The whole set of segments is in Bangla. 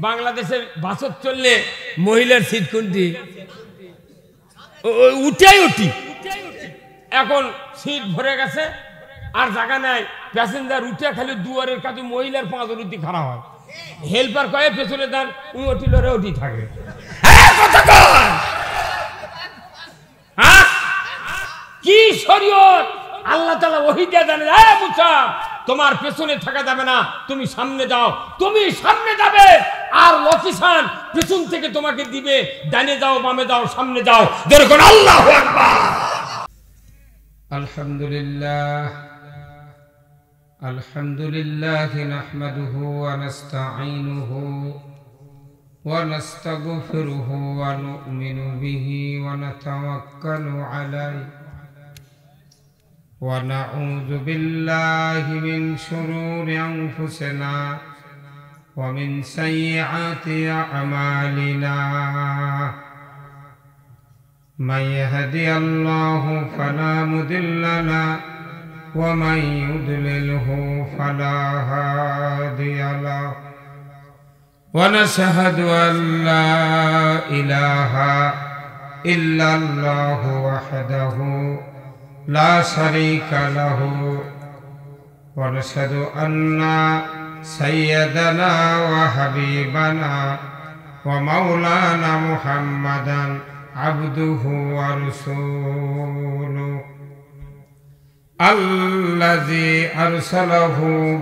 বাংলাদেশের বাসত চললে মহিলার সিট কোনটি উঠে উঠি এখন সিট ভরে গেছে আর জায়গা নাই প্যাসেঞ্জার উঠে খালি দুয়ারের কাছে মহিলার পাঁচরুটি খারাপ হয় হেল্পার কয়ে পেছনে দান উনি ওটি লড়ে ওটি থাকে কি শরীয়ত আল্লাহ তাআলা ওহী দিয়ে জানেন মুসা তোমার পেছনে থাকা যাবে না তুমি সামনে যাও তুমি সামনে যাবে আর লোকেশন পেছন থেকে তোমাকে দিবে ডানে যাও বামে যাও সামনে যাও যেরকম আল্লাহু আকবার আলহামদুলিল্লাহ নাহমাদুহু ওয়া নাস্তাঈনুহু ওয়া নাস্তাগফিরুহু ওয়া নু'মিনু বিহি ওয়া নাতাওয়াক্কালু আলাইহি ওয়া নাউযু বিল্লাহি মিন শুরুরি আনফুসিনা ওয়া মিন সাইয়্যাতি আ'মালিনা মান ইয়াহদিহিল্লাহু ফালা মুদিল্লা লাহু ওয়া মান ইউদ্লিলহু ফালা হাদিয়া লাহু ওয়া নাশহাদু আল লা ইলাহা ইল্লাল্লাহু ওয়াহদাহু لا شريك له ونشهد أن سيدنا وحبيبنا ومولانا محمدا عبده ورسوله الذي أرسله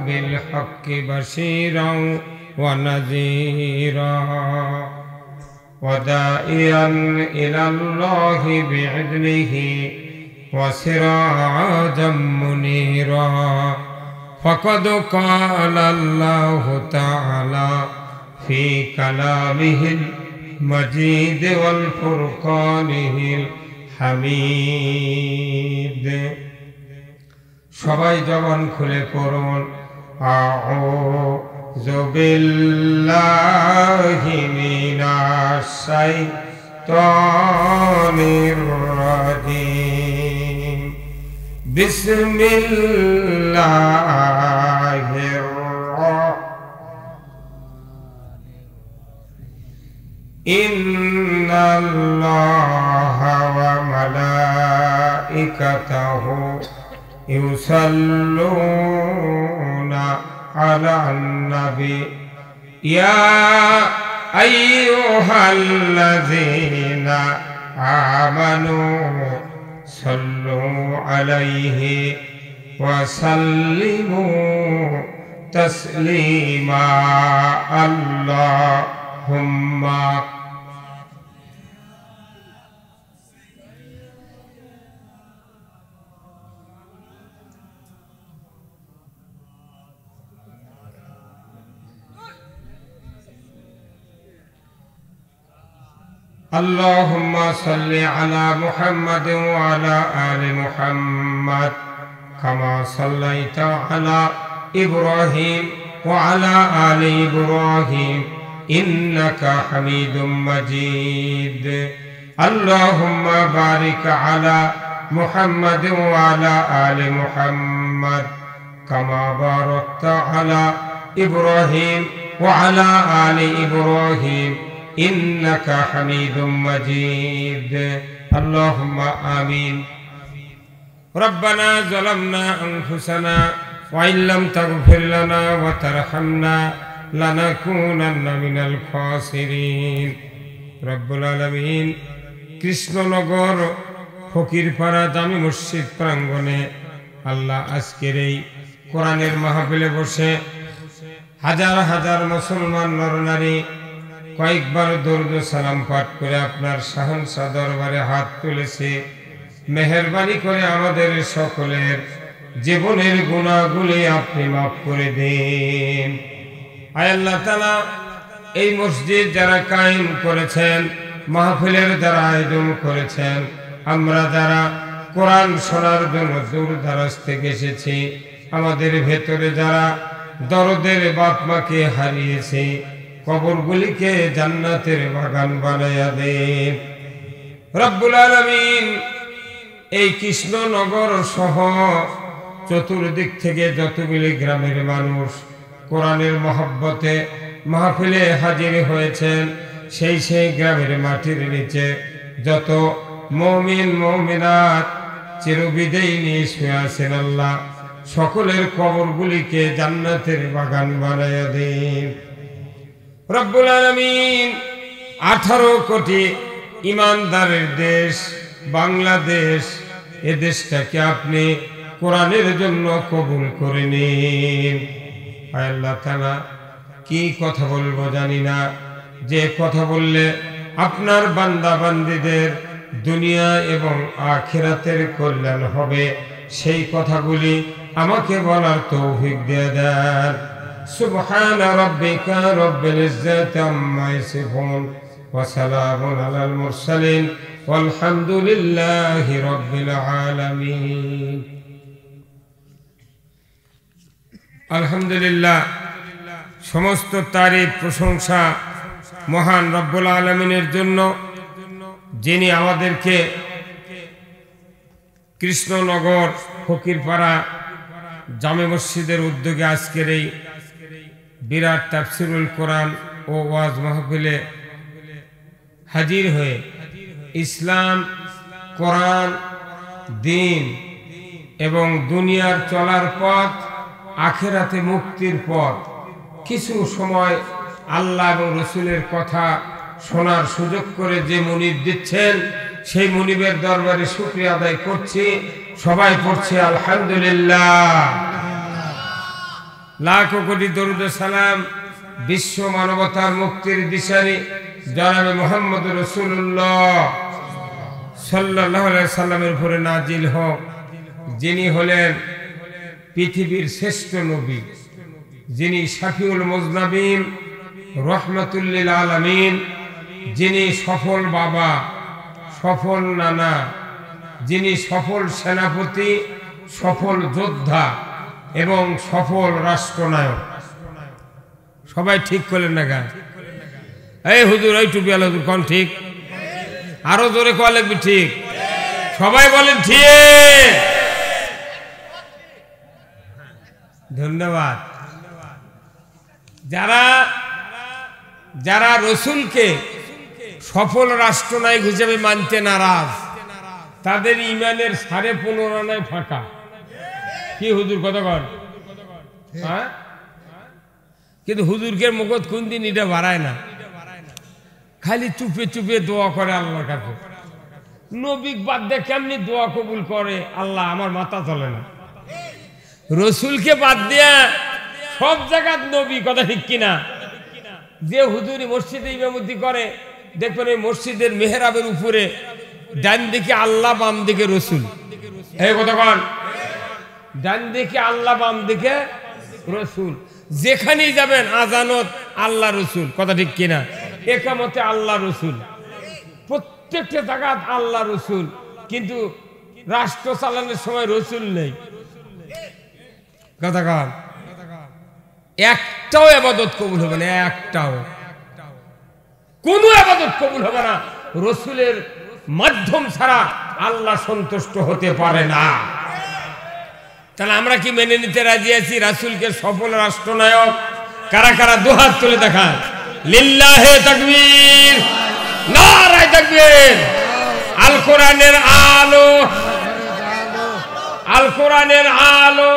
بالحق بشيرا ونذيرا وداعيا إلى الله بإذنه وسراجا منيرا فقد قال الله تعالى في كلامه المجيد والفرقانه الحميد সবাই জবান খুলে পড়ুন আউযু বিল্লাহি মিনাশ শাইতানির রাজিম বিসমিল্লাহির ইন্নাল্লাহা ওয়া মালাইকাতাহু ইউসাল্লুনা আলান নবী ইয়া আইয়ুহাল্লাযীনা আমানু সাল্লু আলাইহি ওয়া সাল্লিমু তাসলিমা আল্লাহুম্মা اللهم صل على محمد وعلى آل محمد كما صليت على إبراهيم وعلى آل إبراهيم إنك حميد مجيد اللهم بارك على محمد وعلى آل محمد كما باركت على إبراهيم وعلى آل إبراهيم إنك حميد مجيد اللهم آمين ربنا ظلمنا أنفسنا وإن لم تغفر لنا وترحمنا لنكونن من الخاسرين رب العالمين কৃষ্ণনগর ফকিরপাড়া জামি মসজিদ প্রাঙ্গণে আল্লাহ আজকের এই কোরআনের মাহফিলে বসে হাজার হাজার মুসলমান নরনারী কয়েকবার দরুদ সালাম পাঠ করে আপনার শাহনশা দরবারে হাত তুলেছে মেহেরবানি করে আমাদের সকলের জীবনের গুনাহগুলি আপনি মাফ করে দিন আয় আল্লাহ তাআলা এই মসজিদ যারা কায়েম করেছেন মাহফিলের যারা আয়োজন করেছেন আমরা যারা কোরআন শোনার জন্য দূর দরাজ থেকে এসেছি আমাদের ভেতরে যারা দরদের বাপ মাকে হারিয়েছে কবরগুলিকে জান্নাতের বাগান বানায়া দেন রব্বুল আলামিন এই কৃষ্ণনগর সহ চতুর্দিক থেকে যতগুলি গ্রামের মানুষ কোরআনের মহব্বতে মাহফিলে হাজির হয়েছেন, সেই গ্রামের মাটির নিচে যত মুমিন মুমিনাত চিরবিদায় নিয়ে শুয়ে আছেন, আল্লাহ সকলের কবরগুলিকে জান্নাতের বাগান বানায়া দিন রব্বুল আলামিন। 18 কোটি ইমানদারের দেশ বাংলাদেশ, এ দেশটাকে আপনি কোরআনের জন্য কবুল করে নিন। আল্লাহ তাআলা কি কথা বলবো জানি না, যে কথা বললে আপনার বান্দা বান্দীদের দুনিয়া এবং আখিরাতের কল্যাণ হবে, সেই কথাগুলি আমাকে বলার তৌফিক দিয়ে দেন। সুবহান রাব্বিকা রব্বিল ইজ্জাতি আম্মা ইয়াসিফুন ওয়া সালামুন আলাল মুরসালিন ওয়ালহামদুলিল্লাহি রাব্বিল আলামিন। আলহামদুলিল্লাহ, সমস্ত তারিফ প্রশংসা মহান রব্বুল আলামিনের জন্য, যিনি আমাদেরকে কৃষ্ণনগর ফকিরপাড়া জামে মসজিদের উদ্যোগে আজকের এই বিরাট তাফসিরুল কোরআন ও ওয়াজ মাহফিলে হাজির হয়ে ইসলাম, কোরআন, দ্বীন এবং দুনিয়ার চলার পথ, আখিরাতে মুক্তির পথ কিছু সময় আল্লাহ এবং রসুলের কথা শোনার সুযোগ করে যে মুনিব দিচ্ছেন, সেই মুনিবের দরবারে শুকরিয়া আদায় করছি। সবাই পড়ছে আলহামদুলিল্লাহ। লাখ কোটি দরুদ সালাম বিশ্ব মানবতার মুক্তির দিশারি জনাবে মুহাম্মদ রাসূলুল্লাহ সাল্লাল্লাহু আলাইহি সাল্লামের উপরে নাজিল হোক, যিনি হলেন পৃথিবীর শ্রেষ্ঠ নবী, যিনি শাফিউল মুজনাবিন, রহমাতুল লিল আলামিন, যিনি সফল বাবা, সফল নানা, যিনি সফল সেনাপতি, সফল যোদ্ধা এবং সফল রাষ্ট্রনায়ক। সবাই ঠিক করলেন না গান? এই হুজুর, এই টুপি আল হুজুর কোন ঠিক? আরো জোরে কোয়া লাগবে ঠিক? সবাই বলেন ঠিক। ধন্যবাদ। যারা যারা রসুলকে সফল রাষ্ট্রনায়ক হিসেবে মানতে নারাজ, তাদের ইমানের 15.5 আনায় ফাঁকা। কি হুজুর কথা কন? হ্যাঁ, কিন্তু হুজুরকে মুখত কোন দিন এটা বাড়ায় না, খালি চুপে চুপে দোয়া করে আল্লাহর কাছে। নবীক বাদ দিয়ে কেমনি দোয়া কবুল করে আল্লাহ, আমার মাথা চলে না। রসুলকে বাদ দিয়া সব জায়গাত নবী, কথা ঠিক কিনা? যে হুজুরি মসজিদে ইমামতি করে, দেখবেন এই মসজিদের মেহরাবের উপরে ডান দিকে আল্লাহ, বাম দিকে রসুল। এই কথা কন, ডান দিকে আল্লাহ, বাম দিকে রসুল। যেখানেই যাবেন আজানত আল্লাহ রসুল, কথা ঠিক কিনা? একামতে আল্লাহ রসুল, প্রত্যেকটা জায়গাত আল্লাহ রসুল, কিন্তু রাষ্ট্র চালানোর সময় রসুল নেই। কথা কন, একটাও ইবাদত কবুল হবে না, একটাও, কোন ইবাদত কবুল হবে না রসুলের মাধ্যম ছাড়া। আল্লাহ সন্তুষ্ট হতে পারে না। তাহলে আমরা কি মেনে নিতে রাজি আছি রাসূলকে সফল রাষ্ট্রনায়ক? কারা কারা দুহাত তুলে দেখান। লিল্লাহে তাকবীর, নারায়ে তাকবীর। আল কোরআনের আলো, আল কোরআনের আলো,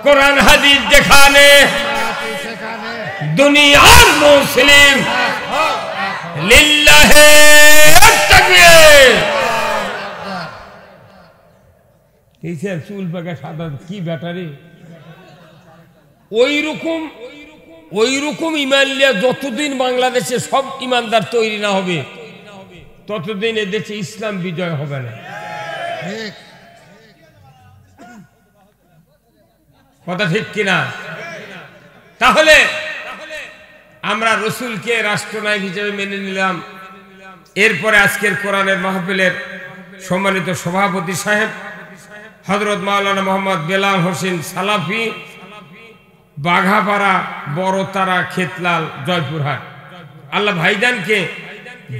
কোরআন হাদিস যেখানে, দুনিয়ার মুসলিম লিল্লাহে তাকবীর। এই যে চুল পাকা সাদা কি ব্যাটারি, ওই রকম ইমান লিয়া যতদিন বাংলাদেশে সব ইমানদার তৈরি না হবে, ততদিন এদেশে ইসলাম বিজয় হবে না। কথা ঠিক কিনা? তাহলে আমরা রসুলকে রাষ্ট্রনায়ক হিসেবে মেনে নিলাম। এরপরে আজকের কোরআনের মাহফিলের সম্মানিত সভাপতি সাহেব হযরত মাওলানা মোহাম্মদ বেলাল হোসেন সালাফি, বাঘাপাড়া, বড়তারা, খেতলাল, জয়পুরহাট। আল্লাহ ভাইজানকে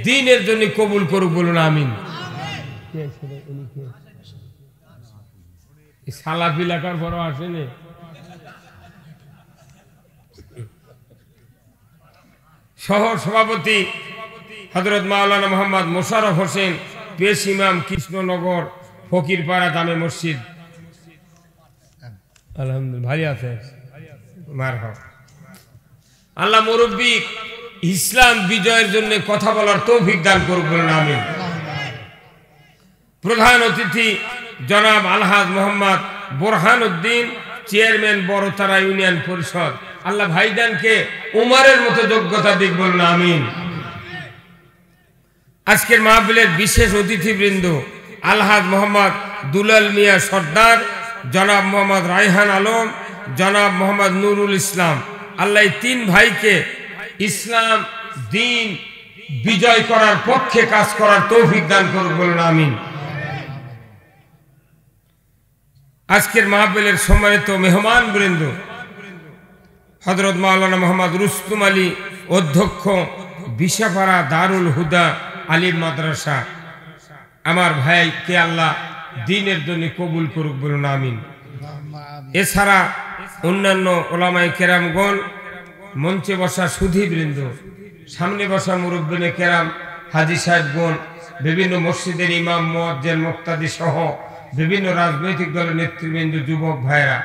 দ্বীনের জন্য কবুল করুক, বলুন আমিন। সালাফি লেখার বড় আসেনি, সহ সভাপতি হযরত মাওলানা মোহাম্মদ মোশাররফ হোসেন, পেশ ইমাম, কৃষ্ণনগর ফকিরপাড়া জামে মসজিদ। আলহামদুলিল্লাহ, ভালো আছে, মারহাবা। আল্লাহ মুরব্বী ইসলাম বিজয়ের জন্য কথা বলার তৌফিক দান করুক, বলুন আমিন। প্রধান অতিথি জনাব আলহাজ মোহাম্মদ বোরহান উদ্দিন, চেয়ারম্যান বড়তারা ইউনিয়ন পরিষদ। আল্লাহ ভাইজানকে উমারের মতো যোগ্যতা দিক, বলুন আমিন। আজকের মাহফিলের বিশেষ অতিথিবৃন্দ আলহাজ মোহাম্মদ দুলাল মিয়া সর্দার, জনাব মোহাম্মদ রায়হান আলম, জনাব মোহাম্মদ নুরুল ইসলাম। আল্লাহ এই তিন ভাইকে ইসলাম দিন বিজয় করার পক্ষে কাজ করার তৌফিক দান করুক, বলুন আমিন। আজকের মাহফিলের সম্মানিত মেহমান বৃন্দ হযরত মাওলানা মোহাম্মদ রুস্তম আলী, অধ্যক্ষ বিশাপাড়া দারুল হুদা আলিম মাদ্রাসা। আমার ভাইকে আল্লাহ দ্বীনের জন্য কবুল করুক, বলুন আমিন। এছাড়া অন্যান্য ওলামায়ে কেরামগণ, মঞ্চে বসা সুধীবৃন্দ, সামনে বসা মুরব্বিনে কেরাম, হাজী সাহেবগণ, বিভিন্ন মসজিদের ইমাম, মুয়াজ্জিন, মুক্তাদি সহ বিভিন্ন রাজনৈতিক দলের নেতৃবৃন্দ, যুবক ভাইরা,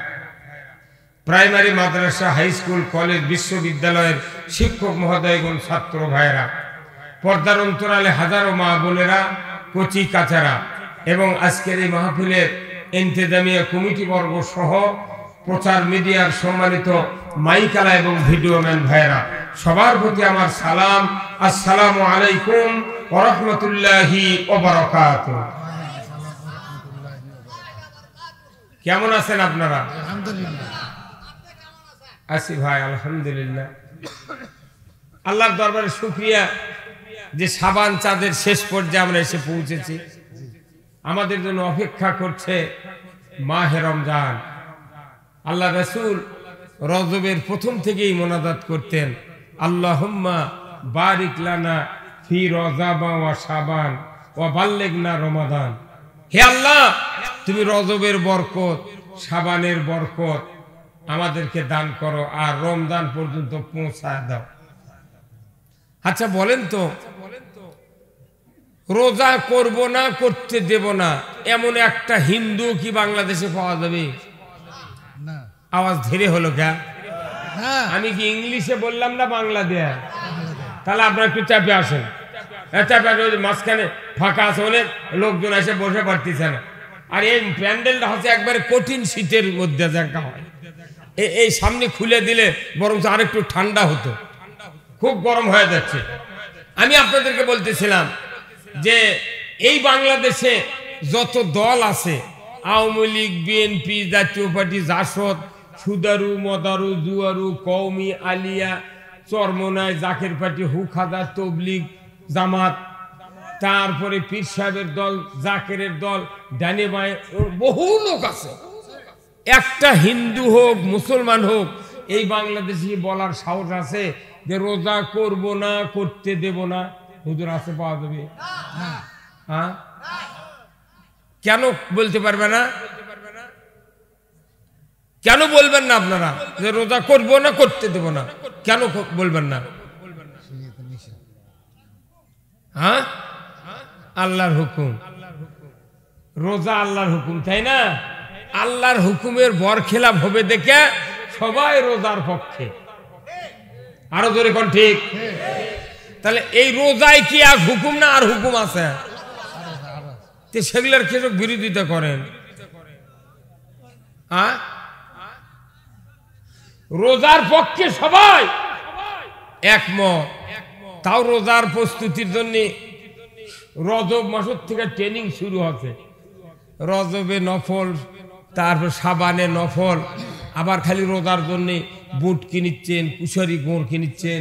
প্রাইমারি, মাদ্রাসা, হাই স্কুল, কলেজ, বিশ্ববিদ্যালয়ের শিক্ষক মহোদয়গণ, ছাত্র ভাইরা, পর্দার অন্তরালে হাজারো মা বোনেরা, কচি কাচারা এবং আজকের এই মাহফিলের ইন্তেজামিয়া কমিটি বর্গ সহ প্রচার মিডিয়ার সম্মানিত মাইকালা এবং ভিডিওম্যান ভাইরা, সবার প্রতি আমার সালাম। আসসালামু আলাইকুম ওয়া রাহমাতুল্লাহি ওয়া বারাকাতুহু। কেমন আছেন আপনারা? আলহামদুলিল্লাহ। আছি ভাই, আলহামদুলিল্লাহ। আল্লাহর দরবারে শুকরিয়া যে শাবান চাঁদের শেষ পর্যায়ে আমরা এসে পৌঁছেছি। আমাদের জন্য অপেক্ষা করছে মাহে রমজান। আল্লাহ রাসূল রজবের প্রথম থেকেই মোনাজাত করতেন, আল্লাহুম্মা বারিক লানা ফি রজাবা ওয়া শাবান ওয়া বাল্লিগনা রমাদান। হে আল্লাহ, তুমি রজবের বরকত, শাবানের বরকত আমাদেরকে দান করো আর রমজান পর্যন্ত পৌঁছায় দাও। আচ্ছা বলেন তো, রোজা করব না, করতে দেব না, এমন একটা হিন্দু কি বাংলাদেশে পাওয়া যাবে? না আওয়াজ ধীরে হলো কে? না, আমি কি ইংলিশে বললাম না বাংলা দেয়া? তাহলে আপনারা একটু চাপে আসেন। চাপে মাঝখানে ফাঁকা আছে, অনেক লোকজন এসে বসে পারতেছে না। আর এই প্যান্ডেলটা হচ্ছে একবারে কঠিন শীতের মধ্যে দেখা হয়। এই সামনে খুলে দিলে বরং আরেকটু ঠান্ডা হতো, খুব গরম হয়ে যাচ্ছে। আমি আপনাদেরকে বলতেছিলাম যে এই বাংলাদেশে যত দল আছে, আওয়ামী লীগ, বিএনপি, জাতীয় পার্টি, জাসদ, সুদারু, মদারু, জুয়ারু, কওমি, আলিয়া, চরমনায়, জাকের পার্টি, হুখাদা, তবলিগ, জামাত, তারপরে পীর সাহেবের দল, জাকেরের দল, ডানে বাঁয়ে বহু লোক আছে। একটা হিন্দু হোক, মুসলমান হোক, এই বাংলাদেশি বলার সাহস আছে যে রোজা করব না, করতে দেব না? হুজুর আছে, পাওয়া যাবে? হ্যাঁ, কেন বলতে পারবে না? কেন বলবেন না আপনারা যে রোজা করব না, করতে দেব না? কেন বলবেন না? হ্যাঁ, আল্লাহর হুকুম, রোজা আল্লাহর হুকুম, তাই না? আল্লাহর হুকুমের বরখেলাপ হবে দেখে সবাই রোজার পক্ষে। আরো জোরে কোন ঠিক? তাহলে এই রোজায় কি এক হুকুম না আর হুকুম আছে? সেগুলোর কিছু বিরোধিতা করেন। হ্যাঁ, রোজার পক্ষে সবাই একমত। তাও রোজার প্রস্তুতির জন্য রজব মাসের থেকে ট্রেনিং শুরু হচ্ছে। রজবে নফল, তারপর সাবানে নফল, আবার খালি রোজার জন্য বুট কিনিচ্ছেন, কুশারি গুড় কিনিচ্ছেন,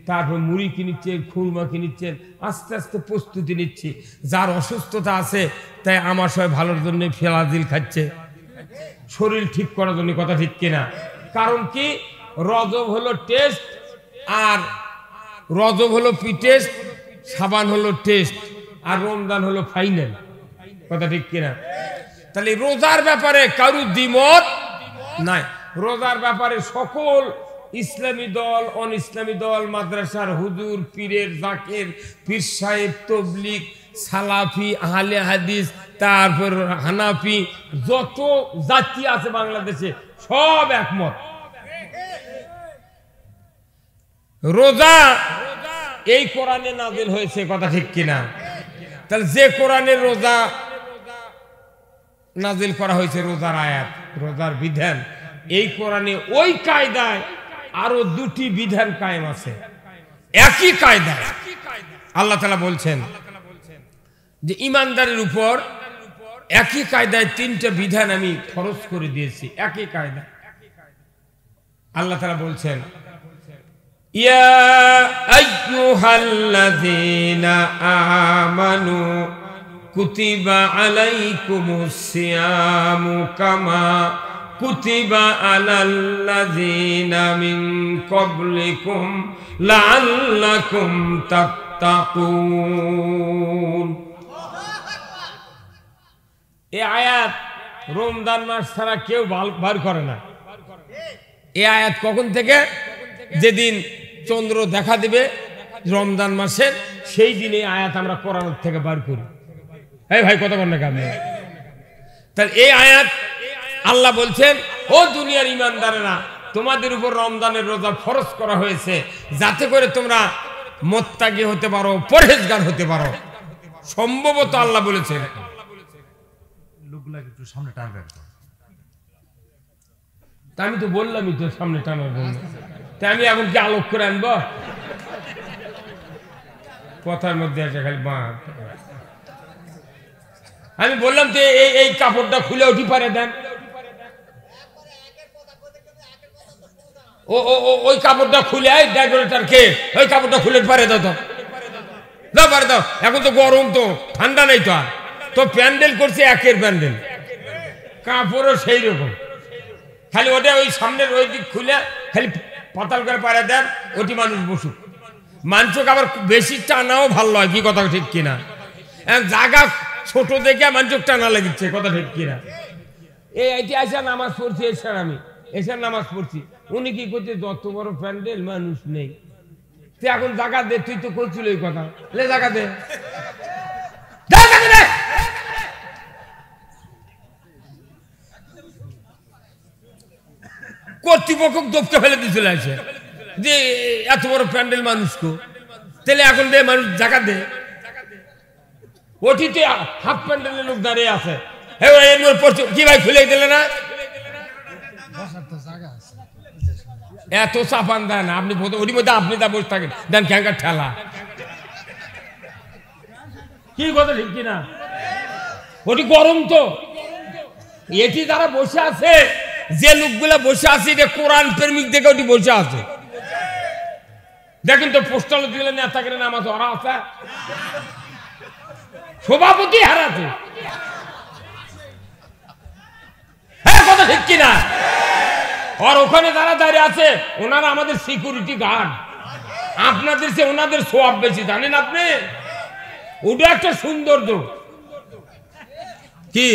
তারপর মুড়ি কিনিচ্ছেন, খুরমা কিনিচ্ছেন, আস্তে আস্তে প্রস্তুতি নিচ্ছি। যার অসুস্থতা আছে তাই আমার সবাই ভালোর জন্য ফেলাজিল খাচ্ছে, শরীর ঠিক করার জন্য। কথা ঠিক কিনা? কারণ কি, রজব হলো টেস্ট, আর রজব হলো প্রি টেস্ট, সাবান হলো টেস্ট, আর রমজান হলো ফাইনাল। কথা ঠিক কিনা? তাহলে রোজার ব্যাপারে কারো দ্বিমত নাই। রোজার ব্যাপারে সকল ইসলামী দল, অন ইসলামী দল, মাদ্রাসার হুজুর, পীরের জাকের, পীর সাহেব, তবলিগ, সালাফি, আহলে হাদিস, তারপর হানাফি, যত জাতি আছে বাংলাদেশে সব একমত। রোজা এই কোরআনে নাযিল হয়েছে, কথা ঠিক কিনা? তাহলে যে কোরআনের রোজা নাযিল করা হয়েছে, রোজার আয়াত, রোজার বিধান, এই কোরআনে ওই কায়দায় আরো দুটি বিধান কায়েম আছে। একই কায়দায় আল্লাহ তাআলা বলছেন যে ইমানদারের উপর একই কায়দায় তিনটা বিধান আমি ফরজ করে দিয়েছি। একই কায়দায় আল্লাহ তাআলা বলছেন, ইয়া আইয়ুহাল্লাযীনা আমানু কুতিবা আলাইকুমুস সিয়ামু কামা কুতিবা আলাল্লাযীনা মিন ক্বাবলিকুম লাআল্লাকুম তাত্তাকুন। এই আয়াত রমজান মাস ছাড়া কেউ বার করে না। এই আয়াত কখন থেকে? যেদিন চন্দ্র দেখা দিবে রমজান মাসের, সেই দিনে আয়াত আমরা কোরআন থেকে বার করি। এই ভাই কথা বল না কেন? তাহলে এই আয়াত আল্লাহ বলছেন, ও দুনিয়ার ইমানদারেরা, তোমাদের উপর রমজানের রোজা ফরজ করা হয়েছে যাতে করে তোমরা মুত্তাকি হতে পারো, পরহেজগার হতে পারো। সম্ভবত আল্লাহ বলেছেন। লোকগুলাকে একটু সামনে টানবেন। তা আমি তো বললামই তো সামনে টানার জন্য। তাই আমি এখন কি আলোক করে আনবো? কথার মধ্যে আছে খালি বাঁ। আমি বললাম তো এই কাপড়টা খুলে উঠি পারে দেন। ওই কাপড়টা খুলে ডেকোরেটর কে ওই কাপড়টা খুলে পারে দাও, তো দাও পারে দাও। এখন তো গরম, তো ঠান্ডা নেই তো আর। তো প্যান্ডেল করছে একের প্যান্ডেল, কাপড়ও সেই রকম। খালি ওটা ওই সামনের ওই দিক খুলে খালি পাতাল করে পারে দেন, ওটি মানুষ বসুক। মানুষকে আবার বেশি টানাও ভালো হয়, কি কথা ঠিক কিনা? জায়গা ছোট দেখে মানুষ টানা লাগিচ্ছে, কথা ঠিক কিনা? এইটি আসা নামাজ পড়ছি, এসার আমি এসার নামাজ পড়ছি। উনি কি করছে, যত বড় প্যান্ডেল মানুষ নেই, তুই এখন জায়গা দে। তুই তো করছিল এই কথা, লে জায়গা দে। কর্তৃপক্ষ দপকে ফেলে দিয়েছিল আছে যে এত বড় প্যান্ডেল মানুষকে, তাহলে এখন দে মানুষ জায়গা দে। ওটিতে হাফ প্যান্ডেলের লোক দাঁড়িয়ে আছে। কি ভাই খুলে দিলে না? এত চাপান দেন আপনি, ওটির মধ্যে আপনি তা বসে থাকেন, দেন ক্যাঙ্কার ঠেলা। কি কথা ঠিক কিনা? ওটি গরম তো। এটি যারা বসে আছে, যে লোকগুলা বসে আছে, এটা কোরআন প্রেমিক দেখে ওটি বসে আছে। দেখেন তো পোস্টাল দিলে নেতা করে নামাজ ওরা আছে, সভাপতি হারাতে। হ্যাঁ কথা ঠিক কিনা? আর ওখানে যারা দাঁড়িয়ে আছে ওনারা আমাদের সিকিউরিটি গার্ড। আপনাদের চেয়ে ওনাদের সোয়াব বেশি, জানেন আপনি? ওটা একটা সৌন্দর্য। কি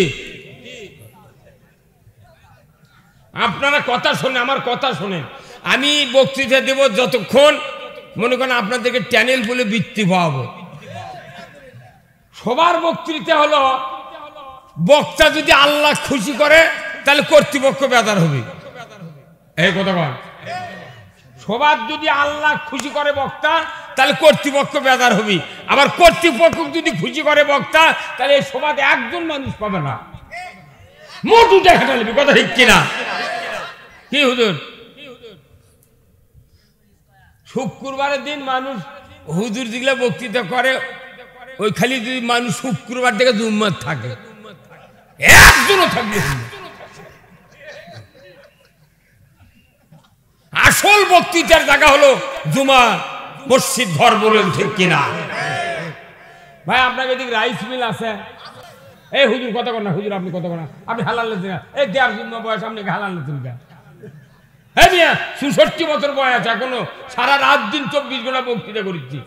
আপনারা কথা শোনেন, আমার কথা শোনেন। আমি বক্তৃতা দেব যতক্ষণ মনে করেন আপনাদেরকে চ্যানেল বলে বৃত্তি পাবো। সবার বক্তৃতা হলো, বক্তা যদি আল্লাহ খুশি করে তাহলে কর্তৃপক্ষ বেজার হবে। এই কথা বল। সবার যদি আল্লাহ খুশি করে বক্তা, তাহলে কর্তৃপক্ষ বেজার হবে। আবার কর্তৃপক্ষ যদি খুশি করে বক্তা, তাহলে এই সমাজ একজন মানুষ পাবে না, মোট উঠে খাটা নেবে। কথা ঠিক কিনা? কি হুজুর? শুক্রবারের দিন মানুষ হুজুর যেগুলা বক্তৃতা করে, ওই খালি যদি মানুষ শুক্রবার থেকে জুম্মার থাকে, একজনও থাকবে। আসল বক্তৃতার জায়গা হলো জুমা মসজিদ, ঘর। বলেন ঠিক কিনা? ভাই আপনাকে এদিকে রাইস মিল আছে। এই হুজুর কথা কর না, হুজুর আপনি কথা কর না, আপনি হালাল লেছেন। এই দেড় জুম্মা বয়স, আপনি হালাল লেছেন কে? হ্যাঁ মিয়া, ৬৬ বছর বয়স আছে, এখনো সারা রাত দিন ২৪ ঘন্টা বক্তৃতা করছি।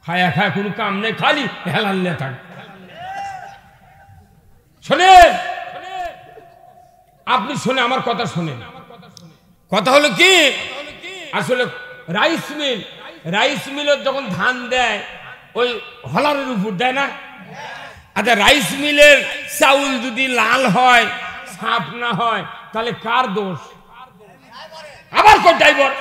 খায়া খায় কোনো কাম নেই, খালি হেলাল নিয়ে থাকে। শোনেন, আপনি শোনে আমার কথা শোনেন, কথা হলো কি, আসলে রাইস মিলের যখন ধান দেয় ওই হলারের উপর দেয় না। আচ্ছা, রাইস মিলের চাউল যদি লাল হয়, সাফ না হয়, তাহলে কার দোষ? আবার কোন ড্রাইভার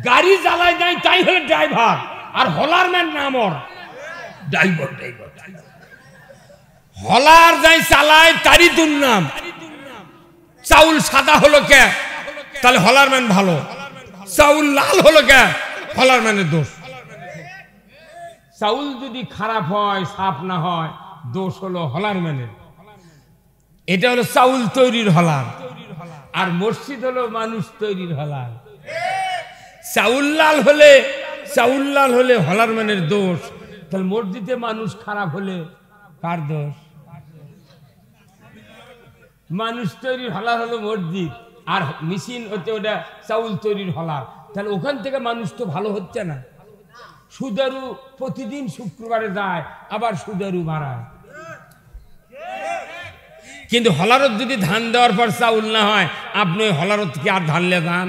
গাড়ি চালায় যায়, তাই হলো ড্রাইভার, আর হলারম্যান নাম ওর ড্রাইভার। হলার যাই চালায় তারই দুর্নাম। চাউল সাদা হলো কে, তাহলে হলারম্যান ভালো। চাউল লাল হলো কে, হলারম্যানের দোষ। চাউল যদি খারাপ হয়, সাফ না হয়, দোষ হলো হলারম্যানের। এটা হলো চাউল তৈরির হলার, আর মসজিদ হলো মানুষ তৈরির হলার। চাউল লাল হলে হলারম্যানের দোষ, তাহলে মসজিদে মানুষ খারাপ হলে কার দোষ? মানুষ তৈরির হলার হলো মসজিদ, আর মেশিন হচ্ছে ওটা চাউল তৈরির হলার। তাহলে ওখান থেকে মানুষ তো ভালো হচ্ছে না। সুদারু প্রতিদিন শুক্রবারে যায়, আবার সুদারু বাড়ায়। কিন্তু হলারত যদি ধান দেওয়ার পর চাউল না হয়, আপনি হলারত কি আর ধানলে ধান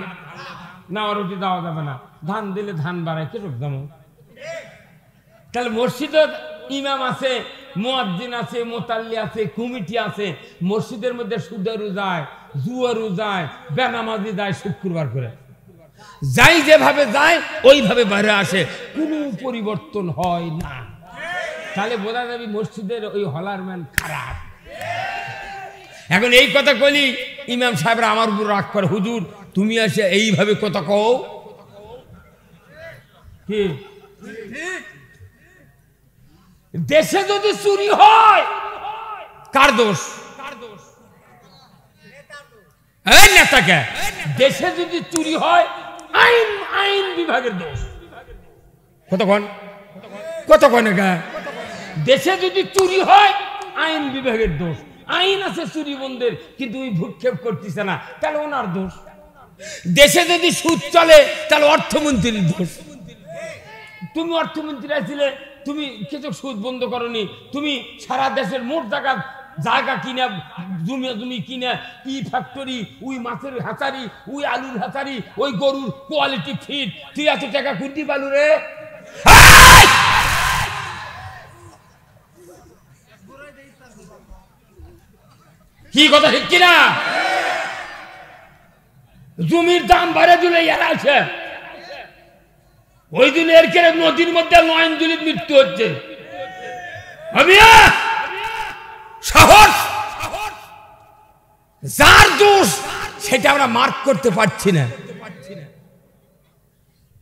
না, রুটি দেওয়া যাবে না। ধান দিলে ধান বাড়ায় কেটক দাম। তাহলে মসজিদে ইমাম আছে, মুয়াজ্জিন আছে, মোতাল্লি আছে, কমিটি আছে। মসজিদের মধ্যে সুদারু যায়, জুয়ারু যায়, বেনামাজি যায়, শুক্রবার করে যাই যেভাবে যায় ওইভাবে বাইরে আসে, কোনো পরিবর্তন হয় না। তাহলে বোঝা যাবে মসজিদের ওই হলারম্যান খারাপ। এখন এই কথা কইলি ইমাম সাহেবরা আমার উপর রাগ করে, হুজুর তুমি আসে এইভাবে কথা কও কি? দেশে যদি চুরি হয় কার দোষ? এই নেতাকে। দেশে যদি চুরি হয় আইন বিভাগের দোষ। কতক্ষণ দেশে যদি চুরি হয় আইন বিভাগের দোষ। আইন আছে চুরি বন্ধের, কিন্তু ওই ভূক্ষেপ করতেছে না, তাহলে ওনার দোষ। দেশে যদি সুদ চলে তাহলে অর্থমন্ত্রীর দোষ। তুমি অর্থমন্ত্রী আছিলে, তুমি কিছু সুদ বন্ধ করনি। তুমি সারা দেশের মোট জায়গা কিনা, জমি কিনা, ই ফ্যাক্টরি, ওই মাছের হাঁচারি, ওই আলুর হাঁচারি, ওই গরুর কোয়ালিটি ফিড, তুই এত টাকা কুটি পালু রে? কি কথা ঠিক কিনা? জমির দাম বাড়ে দিলে এরা আছে। ওই দিন এর কেড়ে নদীর মধ্যে নয়নজুলির মৃত্যু হচ্ছে। সাহস যার দোষ সেটা আমরা মার্ক করতে পারছি না।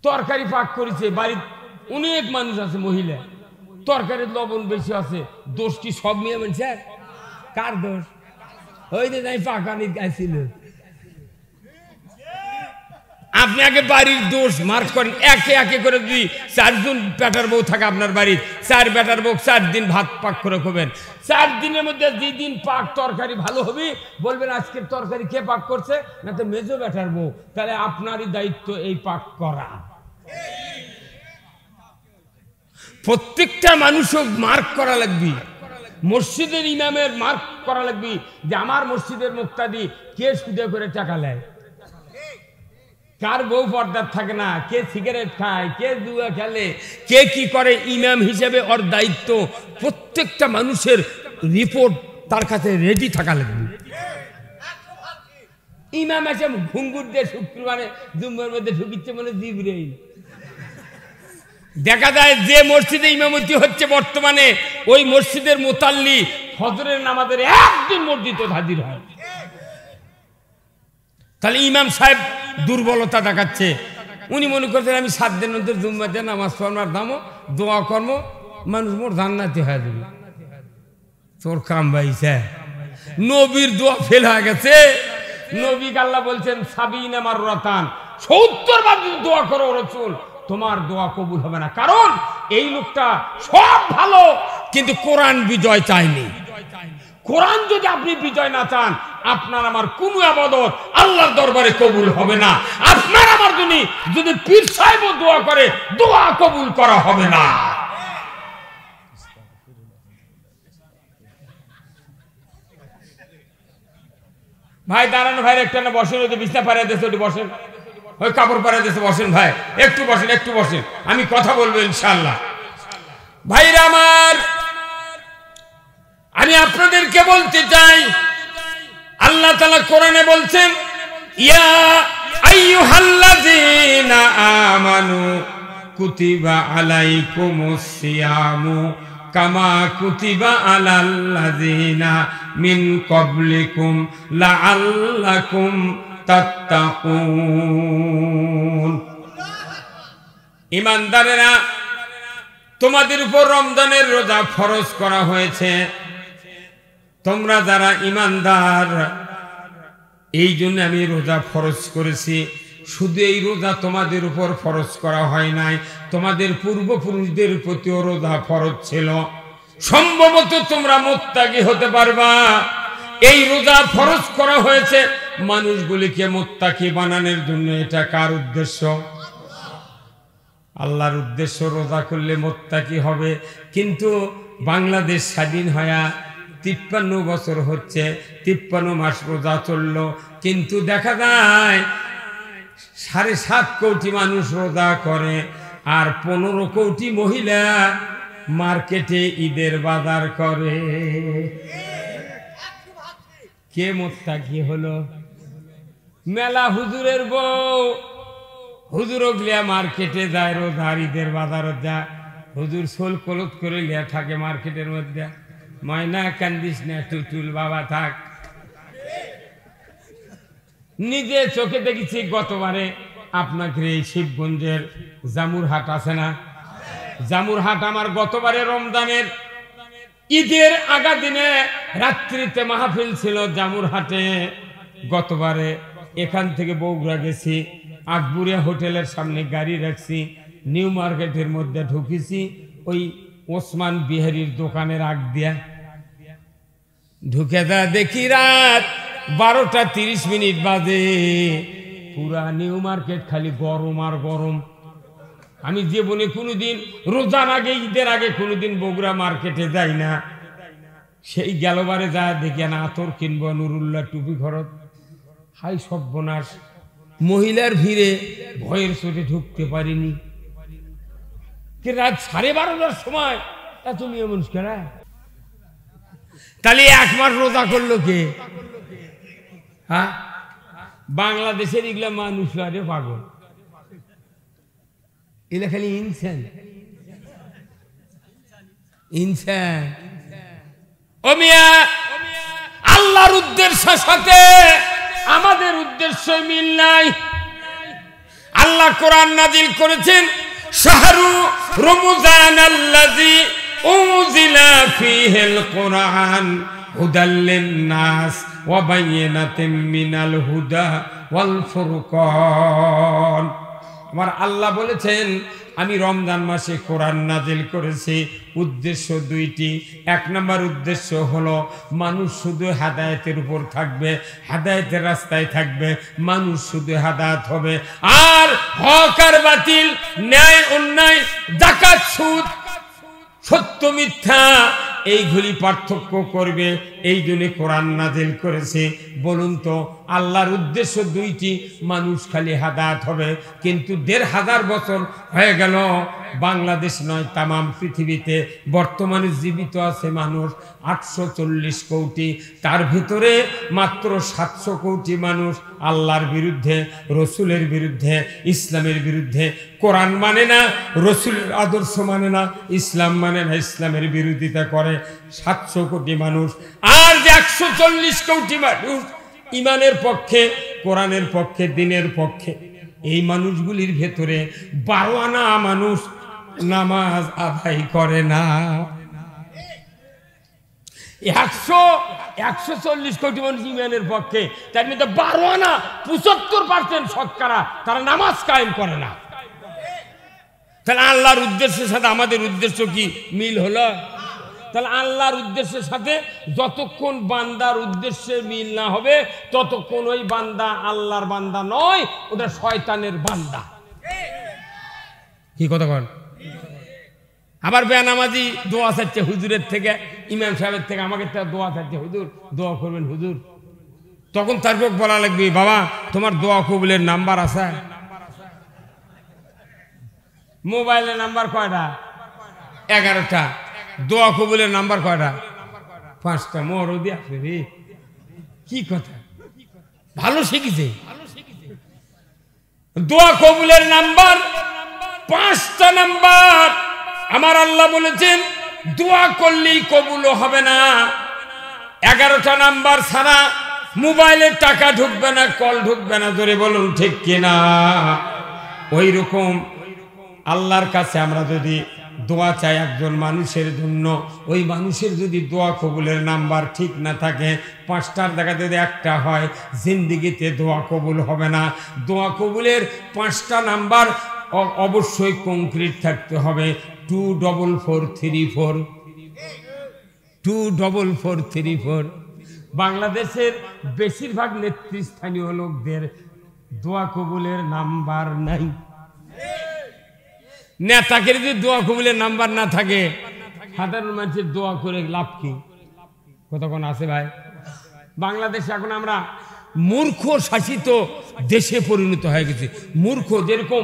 তরকারি পাক করেছে, বাড়ির অনেক মানুষ আছে, মহিলা, তরকারির লবণ বেশি আছে, দোষ কি সব মেয়ে বলছে? কার দোষ? ওই যে যাই পাকানি গাইছিল। আপনি আগে বাড়ির দোষ মার্ক করেন, একে একে করে যদি 4 জন বেটার বউ থাকে আপনার বাড়ির, 4 বেটার বউ 4 দিন ভাত পাক করে খাবেন। 4 দিনের মধ্যে যেদিন পাক তরকারি ভালো হবে বলবেন আজকের তরকারি কে পাক করছে, না তো মেজো বেটার বউ। তাহলে আপনারই দায়িত্ব এই পাক করা। প্রত্যেকটা মানুষও মার্ক করা লাগবে। মসজিদের ইমামের মার্ক করা লাগবে যে আমার মসজিদের মুক্তাদি কে সুদে করে টাকা নেয়, কার বউ পর্দার থাকে না, কে সিগারেট খায়, কে জুয়া খেলে, কে কি করে। ইমাম হিসেবে ওর দায়িত্ব প্রত্যেকটা মানুষের রিপোর্ট তার কাছে রেডি থাকা লাগবে। ইমাম এসে ঘুঙ্গুর দিয়ে শুক্রবারে জুম্মার মধ্যে ঢুকিচ্ছে মানে জিবরাইল। দেখা যায় যে মসজিদে ইমামতি হচ্ছে বর্তমানে, ওই মসজিদের মোতাল্লি ফজরের নামাজের একদিন মসজিদে হাজির হয়। তাহলে ইমাম সাহেব দুর্বলতা দেখাচ্ছে। উনি মনে করছেন আমি 7 দিনের মধ্যে জুম্মাতে নামাজ পড়ার দামও দোয়া কর্ম মানুষ মোর জান্নাতি হয়ে যাবে। তোর কাম বাইছে, নবীর দোয়া ফেল হয়ে গেছে। নবী আল্লাহ বলছেন 70 মাররাতান, 70 বার দোয়া করো রাসূল, তোমার দোয়া কবুল হবে না। কারণ এই লোকটা সব ভালো কিন্তু কোরআন বিজয় চায়নি। কোরআন যদি আপনি বিজয় না চান, আপনার আমার কোন ইবাদত আল্লাহর দরবারে কবুল হবে না। আপনার আমার জন্য যদি পীর সাহেব দোয়া করে, দোয়া কবুল করা হবে না। ভাই দাঁড়ানো ভাই, একটা না বসেন, ওই বিছনা পাড়া দিয়েছে ওটি বসেন, ওই কাপড় পাড়া দিয়েছে বসেন ভাই, একটু বসেন একটু বসেন, আমি কথা বলবো ইনশাআল্লাহ। ভাইরা আমার, আমি আপনাদেরকে বলতে চাই, আল্লাহ তাআলা কোরআনে বলছেন, ইয়া আইয়ুহাল্লাযীনা আমানু কুতিবা আলাইকুমুস সিয়ামু কামা কুতিবা আলাল্লাযীনা মিন ক্বাবলিকুম লাআল্লাকুম তাত্তাকুন। ঈমানদারেরা, তোমাদের উপর রমজানের রোজা ফরজ করা হয়েছে। তোমরা যারা ঈমানদার, এই জন্য আমি রোজা ফরজ করেছি। শুধু এই রোজা তোমাদের উপর ফরজ করা হয় নাই, তোমাদের পূর্বপুরুষদের প্রতিও রোজা ফরজ ছিল। সম্ভবত তোমরা মুত্তাকি হতে পারবা। এই রোজা ফরজ করা হয়েছে মানুষগুলিকে মুত্তাকি বানানোর জন্য। এটা কার উদ্দেশ্য? আল্লাহর উদ্দেশ্য। রোজা করলে মুত্তাকি হবে। কিন্তু বাংলাদেশ স্বাধীন হয়া 53 বছর হচ্ছে, 53 মাস রোজা চলল, কিন্তু দেখা যায় 7.5 কোটি মানুষ রোজা করে, আর 15 কোটি মহিলা মার্কেটে ঈদের বাজার করে। কে মুত্তাকি হলো? মেলা হুজুরের বউ, হুজুর গলিয়া মার্কেটে যায়, রোজার ঈদের বাজারত যায়, হুজুর সোল কলত করে লিয়া থাকে মার্কেটের মধ্যে। ময়না কান্দিস না টুটুল বাবা থাক। নিজে চোখে দেখেছি, গতবারে আপনাকে এই শিবগঞ্জের জামুরহাট আছে না, জামুরহাট আমার গতবারে রমজানের ঈদের আগা দিনে রাত্রিতে মাহফিল ছিল জামুরহাটে। গতবারে এখান থেকে বগুড়া গেছি, আকবুরিয়া হোটেলের সামনে গাড়ি রাখছি, নিউ মার্কেটের মধ্যে ঢুকেছি, ওই ওসমান বিহারির দোকানের আগ দিয়া ঢুকে যা দেখি রাত 12টা 30 মিনিট বাজে। পুরা নিউ মার্কেট খালি গরম আর গরম। আমি জীবনে কোনোদিন রোজার আগে, ঈদের আগে কোনোদিন বগুড়া মার্কেটে যাই না। সেই গেলবারে যা দেখি না, আতর কিনবো, নুরুল্লাহ টুপি খরচ। হাই সর্বনাশ, মহিলার ভিড়ে ভয়ের চোটে ঢুকতে পারিনি। রাত 12:30টার সময় এত নিয়ম কেনা? তাহলে 1 মাস রোজা করলো কে? হ্যাঁ, বাংলাদেশের এগুলা মানুষ আরে পাগল, এগুলা খালি ইনসান ইনসান। ও মিয়া, আল্লাহর উদ্দেশ্যের সাথে আমাদের উদ্দেশ্য মিল নাই। আল্লাহ কোরআন নাজিল করেছেন, শাহরু রমজান আল্লাযী উনজিলা ফীহিল কুরআন হুদাল লিন-নাস ওয়া বায়িনাতিন মিনাল হুদা ওয়াল ফুরকান। আমার আল্লাহ বলেছেন, আমি রমজান মাসে কোরআন নাজিল করেছি। উদ্দেশ্য 2টি। 1 নম্বর উদ্দেশ্য হলো মানুষ শুধু হেদায়েতের উপর থাকবে, হেদায়েতের রাস্তায় থাকবে, মানুষ শুধু হেদায়েত হবে। আর হক আর বাতিল, ন্যায় অন্যায়, যাকাত সুদ, সত্য মিথ্যা, এইগুলি পার্থক্য করবে। এই জন্য কোরআন নাজিল করেছে। বলুন তো, আল্লাহর উদ্দেশ্য 2টি, মানুষ খালি হেদায়েত হবে। কিন্তু 1500 বছর হয়ে গেল, বাংলাদেশ নয় তামাম পৃথিবীতে বর্তমানে জীবিত আছে মানুষ 840 কোটি। তার ভিতরে মাত্র 700 কোটি মানুষ আল্লাহর বিরুদ্ধে, রসুলের বিরুদ্ধে, ইসলামের বিরুদ্ধে। কোরআন মানে না, রসুলের আদর্শ মানে না, ইসলাম মানে না, ইসলামের বিরোধিতা করে 700 কোটি মানুষ। আর যে 140 কোটি মানুষ ইমানের পক্ষে, কোরআনের পক্ষে, দ্বীনের পক্ষে, এই মানুষগুলির ভেতরে 12 আনা মানুষ নামাজ আদায় করে না। 140 কোটি মানুষ ইমানের পক্ষে, তার মধ্যে 12 আনা 75% শতকরা তারা নামাজ কায়েম করে না। তাহলে আল্লাহর উদ্দেশ্যের সাথে আমাদের উদ্দেশ্য কি মিল হলো? তাহলে আল্লাহর উদ্দেশ্যের সাথে যতক্ষণ বান্দার উদ্দেশ্যে মিল না হবে, ততক্ষণ ওই বান্দা আল্লাহর বান্দা নয়, ওটা শয়তানের বান্দা। কি কথা কন? আবার বেনামাজি দোয়া চাচ্ছে হুজুরের থেকে, ইমাম সাহেবের থেকে, আমাকে দোয়া চাচ্ছে, হুজুর দোয়া করবেন, হুজুর তখন তারপর বলা লাগবে, বাবা তোমার দোয়া কবুলের নাম্বার আছে? মোবাইলের নাম্বার কয়টা? 11টা। দোয়া কবুলের নাম্বার কয়টা? 5টা। মোরও দিয়ে আসবে রে, কি কথা, ভালো শিখেছে। দোয়া কবুলের নাম্বার 5টা নাম্বার। আমার আল্লাহ বলেছেন দোয়া করলেই কবুল হবে না। 11টা নাম্বার ছাড়া মোবাইলের টাকা ঢুকবে না, কল ঢুকবে না। জোরে বলুন ঠিক কিনা? ওই রকম আল্লাহর কাছে আমরা যদি দোয়া চাই একজন মানুষের জন্য, ওই মানুষের যদি দোয়া কবুলের নাম্বার ঠিক না থাকে, 5টার জায়গায় যদি একটা হয়, জিন্দিগিতে দোয়া কবুল হবে না। দোয়া কবুলের 5টা নাম্বার অবশ্যই কংক্রিট থাকতে হবে। 24434 24434। বাংলাদেশের বেশিরভাগ নেতৃস্থানীয় লোকদের দোয়া কবুলের নাম্বার নাই। নেতাকে যদি দোয়া কবুলের নাম্বার না থাকে, সাধারণ মানুষের দোয়া করে লাভ কি? কতক্ষণ আছে ভাই? বাংলাদেশে এখন আমরা মূর্খ শাসিত দেশে পরিণত হয়ে গেছে। মূর্খ, যেরকম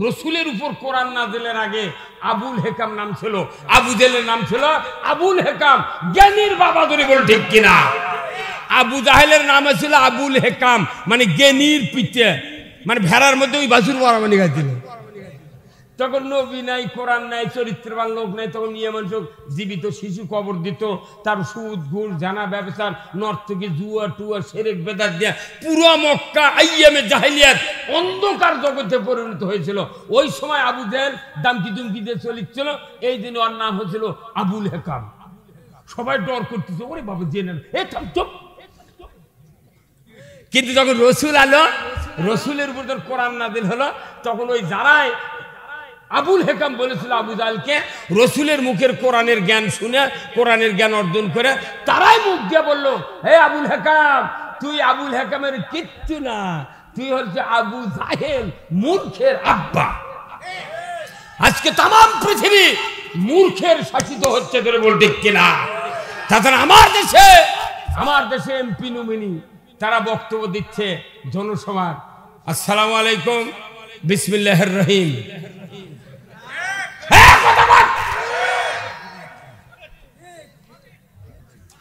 রসুলের উপর কোরআন নাযিলের আগে আবুল হেকাম নাম ছিল, আবু জেলের নাম ছিল আবুল হেকাম, জ্ঞানীর বাবা। ধরে বল ঠিক কিনা? আবু জাহেলের নাম ছিল আবুল হেকাম, মানে জ্ঞানীর পিঠে, মানে ভেড়ার মধ্যে ওই বাছুর বরাবরি গাইছিল। তখন নবী নাই, কোরআন নাই, চরিত্রবান লোক নাই, তখন নিয়ে মানুষ জীবিত শিশু কবর দিত। তার সুদ ঘুষ জানা ব্যবসার নর্তকী জুয়া টুয়া সেরেক বেদাত দিয়া পুরো মক্কা আইয়ামে জাহেলিয়াত অন্ধকার জগতে পরিণত হয়েছিল। ওই সময় আবু জেহেল দামকি দুমকি দিয়ে চলিচ্ছিল। এই দিন ওর নাম হয়েছিল আবুল হেকাম। সবাই ডর করতেছে, ওরে বাবা জেনে চুপ। কিন্তু যখন রসুল আলো, রসুলের উপর যখন কোরআন নাযিল হলো, তখন ওই যারাই আবুল হেকাম বলেছিল আবু জাহেলকে, রসুলের মুখের কোরআনের জ্ঞান শুনে, কোরআনের জ্ঞান অর্জন করে, তারাই মুখ দিয়ে বললো, হে আবুল হেকাম, তুই আবুল হেকামের কিচ্ছু না, তুই হচ্ছে আবু জাহেল, মূর্খের আব্বা। আজকে তাম পৃথিবী মূর্খের শাসিত হচ্ছে, ধরে বল ঠিক কিনা? তাছাড়া আমার দেশে এমপি নমিনি তারা বক্তব্য দিচ্ছে জনসভার, আসসালামু আলাইকুম, বিসমিল্লাহির রহিম।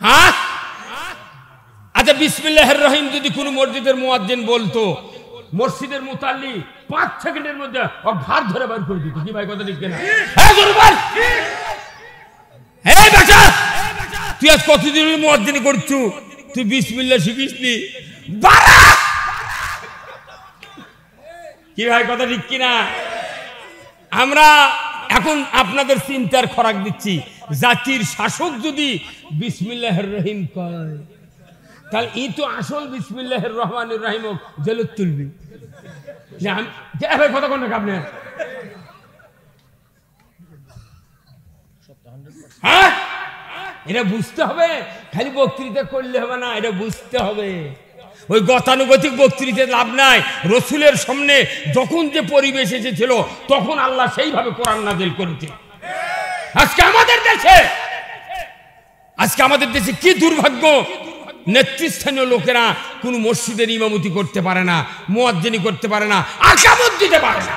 হ্যাঁ, আচ্ছা বিসমিল্লাহির রহিম যদি কোন মসজিদের মুয়াজ্জিন বলতো, মসজিদের মুতাল্লি 5 সেকেন্ডের মধ্যে ও ঘাট ধরে বার করে দিত। কি ভাই কথা ঠিক কিনা? হ্যাঁ জোরে বল। এই বাচ্চা, তুই আজ কতদিন মুয়াজ্জিন করছু, তুই বিসমিল্লাহ শিখিসনি? বাড়া। কি ভাই কথা ঠিক কিনা? আমরা এখন আপনাদের চিন্তার খোরাক দিচ্ছি। জাতির শাসক যদি বিসমিল্লাহির রহিম কয়, তাহলে এই তো আসল বিসমিল্লাহির রহমানির রহিম জেলত তুলবি। কথা কোন আপনি? হ্যাঁ, এটা বুঝতে হবে। খালি বক্তৃতা করলে হবে না, এটা বুঝতে হবে। ওই গতানুগতিক বক্তৃতা লাভ নাই। রসুলের সামনে যখন যে পরিবেশ এসেছিল, তখন আল্লাহ সেইভাবে কোরআন নাযিল করেছে। আজকে আমাদের দেশে কি দুর্ভাগ্য, নেতৃস্থানীয় লোকেরা কোন মসজিদের ইমামতি করতে পারে না, মুয়াজ্জিনি করতে পারে না, আকামত দিতে পারে না।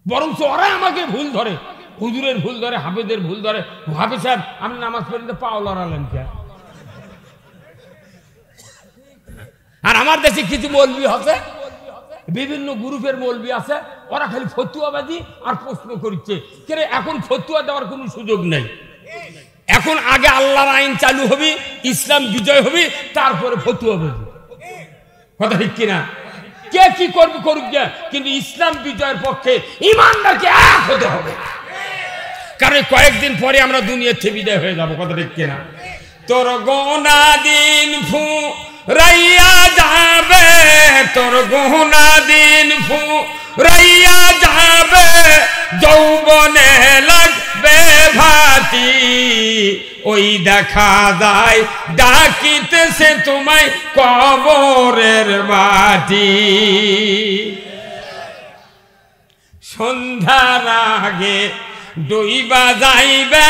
বরং ওরা আমাকে ভুল ধরে, হুজুরের ভুল ধরে, হাফেজের ভুল ধরে। হাফেজ সাহেব, আপনি নামাজ পড়তে পাও লড়ালেন কে? আর আমার দেশে কিছু মৌলবি আছে, বিভিন্ন গ্রুপের মৌলবি আছে, ওরা খালি ফতুয়াবাজি আর প্রশ্ন করছে। এখন ফতুয়া দেওয়ার কোনো সুযোগ নেই। এখন আগে আল্লাহর আইন চালু হবে, ইসলাম বিজয় হবে, তারপরে ফতুয়াবাজি। কথা ঠিক কিনা? কে কি করবে করুক গে, কিন্তু ইসলাম বিজয়ের পক্ষে ইমানদারকে এক হতে হবে। কারণ কয়েকদিন পরে আমরা দুনিয়া থেকে বিদায় হয়ে যাবো। কথা ঠিক কিনা? তোর গোনা দিন রাইয়া যাবে, তোর গোনা দিন রাইয়া যাবে, যৌবনে লাগবে ভাতি, ওই দেখা যায় ডাকিতেছে তোমায় কবরের মাটি। সন্ধ্যার আগে ডুইবা যাইবে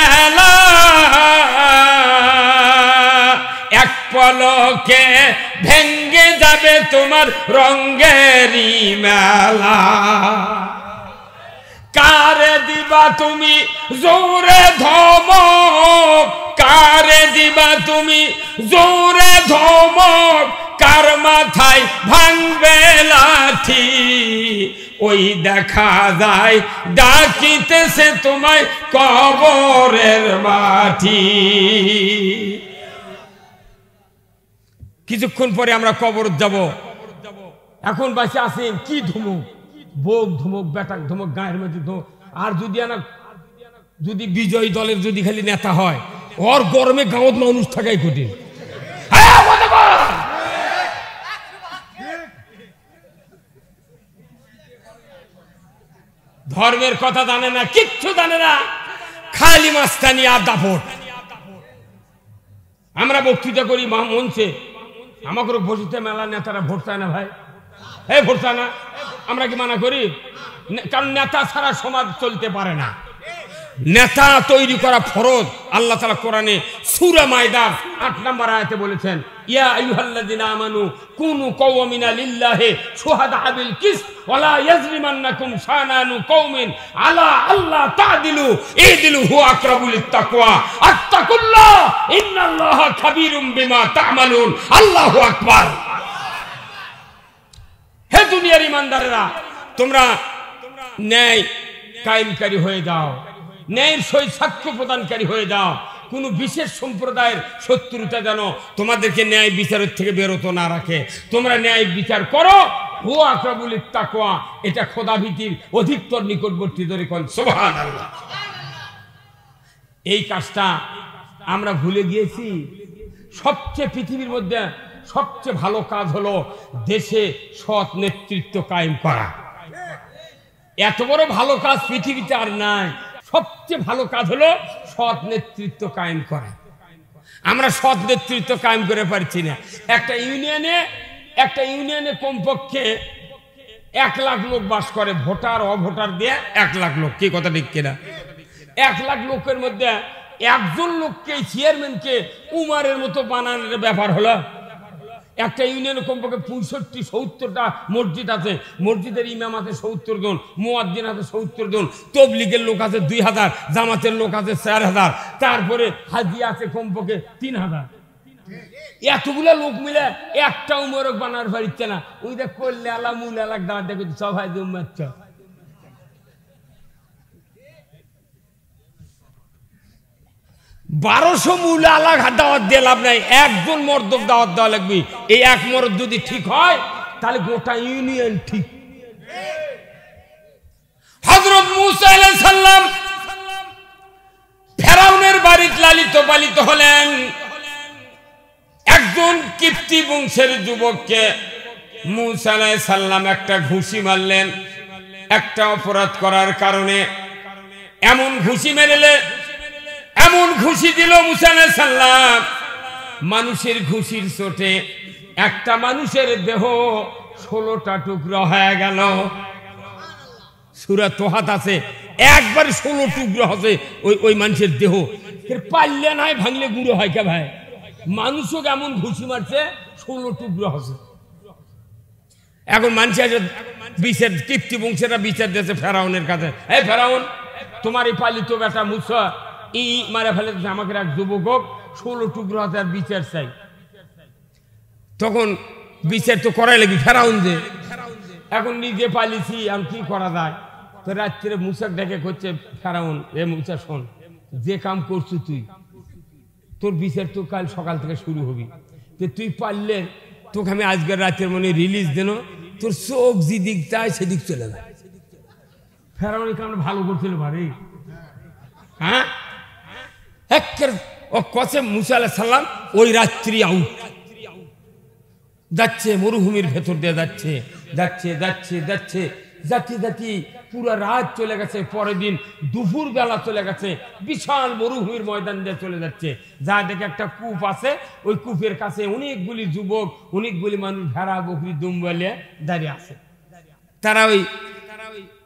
এক পলকে ভেঙ্গে যাবে তোমার রঙ্গেরই মেলা। কারে দিবা তুমি জোরে ধমক, কারে দিবা তুমি জোরে ধমক, কার মাথায় ভাঙবে লাঠি, ওই দেখা যায় ডাকিতেছে তোমায় কবরের মাটি। কিছুক্ষণ পরে আমরা কবর যাব। এখন বাসে আছেন কি ধমক, বোক ধমক, বেটাক ধমক, গায়ের মধ্যে ধমক। আর যদি বিজয়ী দলের যদি খালি নেতা হয়, ওর গরমে গাঁৱত মানুষ থাকাই কঠিন। ধর্মের কথা জানে না, কিচ্ছু জানে না, খালি মাস্তানি আর দাপট। আমরা বক্তৃতা করি মঞ্চে, আমাকে বসিতে মেলা নেতারা ভোট চায় না ভাই, এই ভোট চায় না। আমরা কি মানা করি? কারণ নেতা ছাড়া সমাজ চলতে পারে না। নেতা তৈরি করা ফরজ। আল্লাহ তাআলা কোরআনে সূরা মায়দার ৮ নম্বর আয়াতে বলেছেন, ইয়া আইয়ুহাল্লাযিনা আমানু কুনু কওমিনা লিল্লাহি শুহাদা বিল কিসত ওয়ালা ইয়াজরিমান্নাকুম শানানু কওমিন আলা আল্লাহ তা'দিলু ইদিলু হুয়া আকরাবু লিত্তাকওয়া আত্তাকুল্লাহ ইন্নাল্লাহা খাবীরুম বিমা তা'মালুন। আল্লাহু আকবার। হে দুনিয়ার ইমানদারেরা, তোমরা ন্যায় কায়েমকারী হয়ে যাও, ন্যায়ের সহিত সাক্ষ্য প্রদানকারী হয়ে যাও। কোন বিশেষ সম্প্রদায়ের শত্রুতা যেন তোমাদেরকে ন্যায় বিচারের থেকে বেরোতো না রাখে। তোমরা ন্যায় বিচার করো, হুয়া আকরাবু লিত্তাকওয়া, এটা খোদাভীতির অধিকতর নিকটবর্তী। ধরে কোন সুবহানাল্লাহ। এই কাজটা আমরা ভুলে গিয়েছি। সবচেয়ে পৃথিবীর মধ্যে সবচেয়ে ভালো কাজ হলো দেশে সৎ নেতৃত্ব কায়েম করা। এত বড় ভালো কাজ পৃথিবীতে আর নাই। সবচেয়ে ভালো কাজ হলো সৎ নেতৃত্ব কায়েম করা। আমরা সৎ নেতৃত্ব কায়েম করে পারছি না। একটা ইউনিয়নে কমপক্ষে 1 লাখ লোক বাস করে, ভোটার অভোটার দিয়ে 1 লাখ লোক। কি কথা ঠিক কিনা? 1 লাখ লোকের মধ্যে একজন লোককে চেয়ারম্যানকে উমারের মতো বানানোর ব্যাপার হলো। একটা ইউনিয়নে কমপক্ষে 65-70টা মসজিদ আছে, মসজিদের ইমাম আছে 70 জন, মুয়াজ্জিন আছে 70 জন, তবলিগের লোক আছে 2000, জামাতের লোক আছে 4000, তারপরে হাজি আছে কমপক্ষে 3000। এতগুলা লোক মিলে একটা উমরক বানার পারছে না। ওই দেখ করলে আলা মূল এলাক দাঁড়া দেখো সবাই জমাচ্ছ। বারোশো মূল আলাগ দাওয়াত দিয়ে লাভ নাই, একজন মর্দক দাওয়াত দেওয়া লাগবে। এই এক মর্দ যদি ঠিক হয় তাহলে গোটা ইউনিয়ন ঠিক। হযরত মূসা আলাইহিস সালাম ফেরাউনের বাড়িতে লালিত পালিত হলেন। একজন কিপ্তি বংশের যুবককে মূসা আলাইহিস সালাম একটা ঘুষি মারলেন, একটা অপরাধ করার কারণে। এমন ঘুষি মেরেলে, এমন ঘুষি দিল মূসা আলাইহিস সালাম, মানুষের ঘুষির চোটে একটা মানুষের দেহ 16টা টুকরো হয়ে গেল। সূরা তোহাত আছে, একবার 16 টুকরো হবে ওই মানুষের দেহ। পারলে নাই ভাঙলে গুঁড়ো হয় কে ভাই? মানুষও এমন ঘুষি মারছে 16 টুকরো হবে। এখন মানুষের বিচার, কীর্তি বংশেরা বিচার দিয়েছে ফেরাউনের কাছে, এই ফেরাউন, তোমার এই পালিত বেটা মূসা মারা ফেলে আমাকে এক যুবক 16 টুকরো হাতে আর বিচার চাই। তখন বিচার তো করাই লাগবে ফেরাউন যে, এখন নিজে পালিছি, আমি কি করা যায়? তো রাত্রে মূসাকে ডেকে করছে ফেরাউন, এ মূসা শোন, যে কাম করছো তুই, তোর বিচার তো কাল সকাল থেকে শুরু হবি। তো তুই পারলে তোকে আমি আজকের রাতের মনে রিলিজ দেন, তোর চোখ যেদিক চায় সেদিক চলে যায়। ফেরাউন কাম ভালো করছিল ভারী। হ্যাঁ, ও কসে মূসা আলাইহিস সালাম ওই রাত্রি আউট যাচ্ছে, মরুভূমির ভেতর দিয়ে যাচ্ছে যাচ্ছে যাচ্ছে যাচ্ছে যাচ্ছি যাচ্ছি পুরো রাত চলে গেছে। পরের দিন দুপুর বেলা চলে গেছে, বিশাল মরুভূমির ময়দান দিয়ে চলে যাচ্ছে। যা দেখে একটা কূপ আছে, ওই কূপের কাছে অনেকগুলি যুবক, অনেকগুলি মানুষ ভেড়া বকরি দুম্বা নিয়ে দাঁড়িয়ে আছে। তারা ওই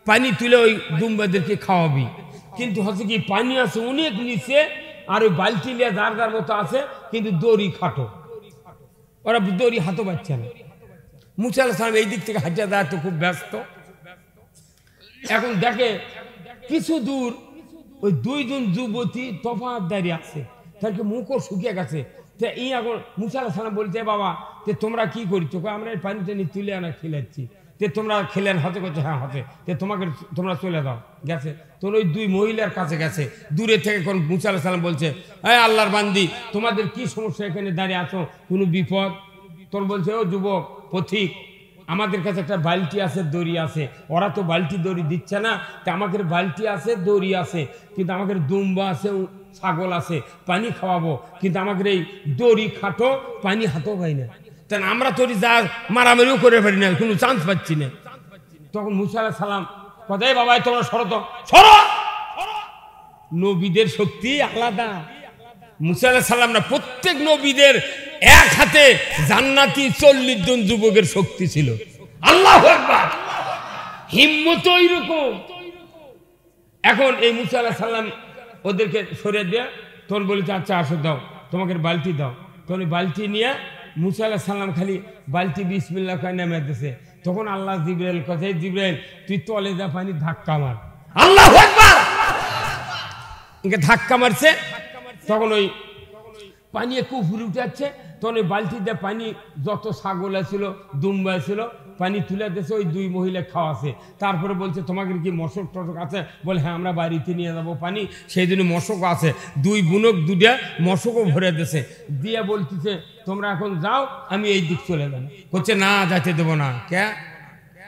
পানি তুলে ওই দুম্বাদেরকে খাওয়াবি, কিন্তু হচ্ছে কি পানি আছে অনেক নিচে, আর ওই বালতি নিয়ে যার যার মতো আছে, কিন্তু দড়ি খাটো, ওরা দড়ি হাতও পাচ্ছে না। মুসা আলাইহিস সালাম এই দিক থেকে হাঁটিয়ে দেওয়া তো খুব ব্যস্ত। এখন দেখে কিছু দূর ওই দুইজন যুবতী তফাৎ দাঁড়িয়ে আছে, তাকে মুখও শুকিয়ে গেছে। এই এখন মুসা আলাইহিস সালাম বলছে, বাবা তে তোমরা কি করছো? আমরা এই পানি টানি তুলে আনা খেলাচ্ছি। তে তোমরা খেলেন? হাতে করছে, হ্যাঁ হাতে। তে তোমরা চলে যাও। গেছে তোর ওই দুই মহিলার কাছে গেছে দূরে থেকে। কোন মুসা আলাইহিস সালাম বলছে, হ্যাঁ আল্লাহর বান্দি, তোমাদের কি সমস্যা? এখানে দাঁড়িয়ে আছো, কোনো বিপদ? তোর বলছে, ও যুবক পথিক, আমাদের কাছে একটা বালতি আছে, দড়ি আছে। ওরা তো বালতি দড়ি দিচ্ছে না, তা আমাদের বালতি আছে, দড়ি আছে, কিন্তু আমাদের দুম্বা আছে, ছাগল আছে, পানি খাওয়াবো, কিন্তু আমাদের এই দড়ি খাটো, পানি হাতও পাই না। তা আমরা তোর যা মারামারিও করে পারি না, কোনো চান্স পাচ্ছি না। তখন মুসা আলাইহিস সালাম কথাই, বাবা তোমরা সরো তো, সরো। নবীদের শক্তি আলাদা। মুসা আলাইহিস সালাম না, প্রত্যেক নবীদের এক হাতে জান্নাতি 40 জন যুবকের শক্তি ছিল। আল্লাহু আকবার, হিম্মত ওইরকম। এখন এই মুসা আলাইহিস সালাম ওদেরকে সরিয়ে দিয়ে তখন বলেছে, আচ্ছা আসো, দাও তোমাকে বালতি দাও। তখন বালতি নিয়ে মুসা আলাইহিস সালাম খালি বালতি বিসমিল্লাহ কয়ে নেমে দিতেছে। তখন আল্লাহ জিবরাইল কাছে, জিবরাইল তুই তলে যা, পানি ধাক্কা মার। আল্লাহু আকবার, ইনকে ধাক্কা মারছে। তখন ওই পানি একটু উপরে উঠে যাচ্ছে। তখন ওই বালতি দিয়ে পানি যত ছাগল ছিল, দুম্বা ছিল, পানি তুলে দিয়েছে। ওই দুই মহিলা খাওয়াছে। তারপরে বলছে, তোমাকে কি মশক টশক আছে? বলে, হ্যাঁ আমরা বাড়িতে নিয়ে যাবো পানি, সেই জন্য মশকও আছে। দুই বুনক দুটা মশকও ভরে দিয়েছে। দিয়ে বলতেছে, তোমরা এখন যাও, আমি এই দিক চলে যাবো। বলছে, না যাইতে দেবো না। কে?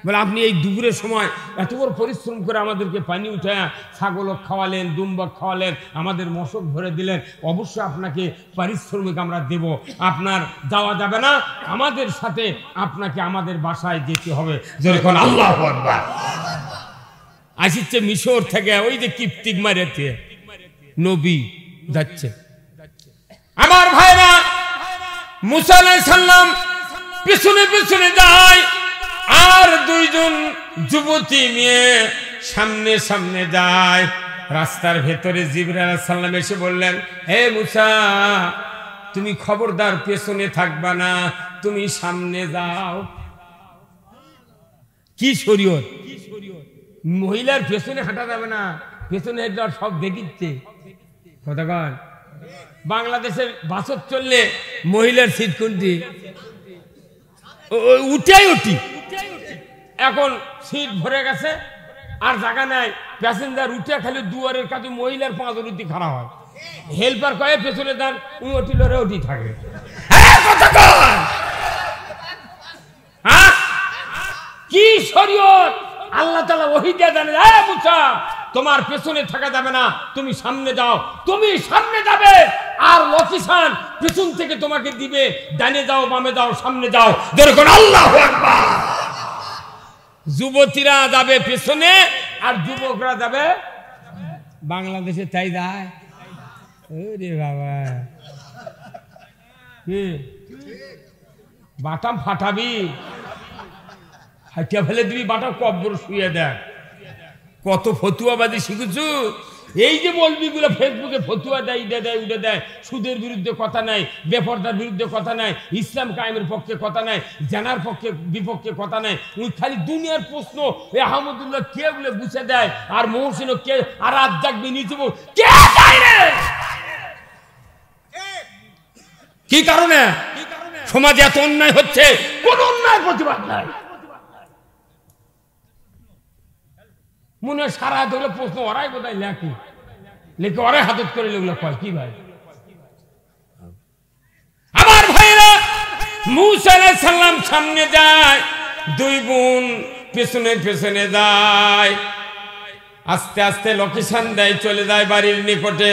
বলে, আপনি এই দুপুরের সময় এত বড় পরিশ্রম করে আমাদেরকে পানি উঠে ছাগল খাওয়ালেন, দুম্বা খাওয়ালেন, আমাদের মশক ভরে দিলেন, অবশ্যই আপনাকে পারিশ্রমিক আমরা দেব। আপনার যাওয়া যাবে না, আমাদের সাথে আপনাকে আমাদের বাসায় যেতে হবে। যখন আল্লাহু আকবার আসছে মিশর থেকে, ওই যে কিপ্তিক মারেতে নবী যাচ্ছে। আমার ভাইরা, মুসা আলাইহিস সালাম পিছনে পিছনে যায়, আর দুইজন যুবতী নিয়ে সামনে সামনে যায়। রাস্তার ভেতরে জিবরাইল আলাইহিস সালাম এসে বললেন, হে মুসা, তুমি খবরদার পেছনে থাকবা না, তুমি সামনে যাও। কি শরীয়ত? মহিলার পেছনে হাঁটা যাবে না, পেছনে সব দেখিচ্ছে। কথা কন, বাংলাদেশের বাসত চললে মহিলার সিট কোনটি? উঠেই উঠি। এখন সিট ভরে গেছে, আর জায়গা নাই, প্যাসেঞ্জার উঠে খালি দুয়ারের কাছে মহিলার 5 রুটি খারাপ হয়। হেল্পার কয়ে পেছনে দাঁড়, উনি ওটিল রে ওটি থাকে। কি শরীয়ত! আল্লাহ তাআলা ওহী দিয়ে জানেন, এ মুসা, তোমার পেছনে থাকা যাবে না, তুমি সামনে যাও। তুমি সামনে যাবে, আর লোকেশন পেছন থেকে তোমাকে দিবে, ডানে যাও, বামে যাও, সামনে যাও। যেরকম আল্লাহু আকবার। যুবতীরা যাবে পেছনে, আর যুবকরা যাবে। বাংলাদেশে তাই যায়। ওরে বাবা, কি বাটাম ফাটাবি, হাইটা ফেলে দিবি, বাটাম কব্বর শুয়ে দেয়। কত ফতুয়াবাদী শিখেছ। এই যে মৌলবীগুলো ফেসবুকে ফতুয়া দেয়, ইডে দেয়, উডে দেয়, সুদের বিরুদ্ধে কথা নাই, বেপরদার বিরুদ্ধে কথা নাই, ইসলাম কায়েমের পক্ষে কথা নাই, জানার পক্ষে বিপক্ষে কথা নাই। ওই খালি দুনিয়ার প্রশ্ন। এই আহমদুল্লাহ কে বলে বুঝে দেয়, আর মহসিনও কে, আর রাজ্জাক বিন ইউসুফ কে দেয় রে? কি কারণে সমাজে এত অন্যায় হচ্ছে? কোন অন্যায় প্রতিবাদ নাই। মনে হয় সারা ধরে প্রশ্ন ওরাই বোধহয় লেখে, লেখে ওরাই হাতত করে লোকগুলো কয়। কি ভাই, আমার ভাইরা, মুসা আলাইহিস সালাম সামনে যায়, দুই বোন পেছনে পেছনে যায়। আস্তে আস্তে লোকেশন দেয়, চলে যায় বাড়ির নিকটে।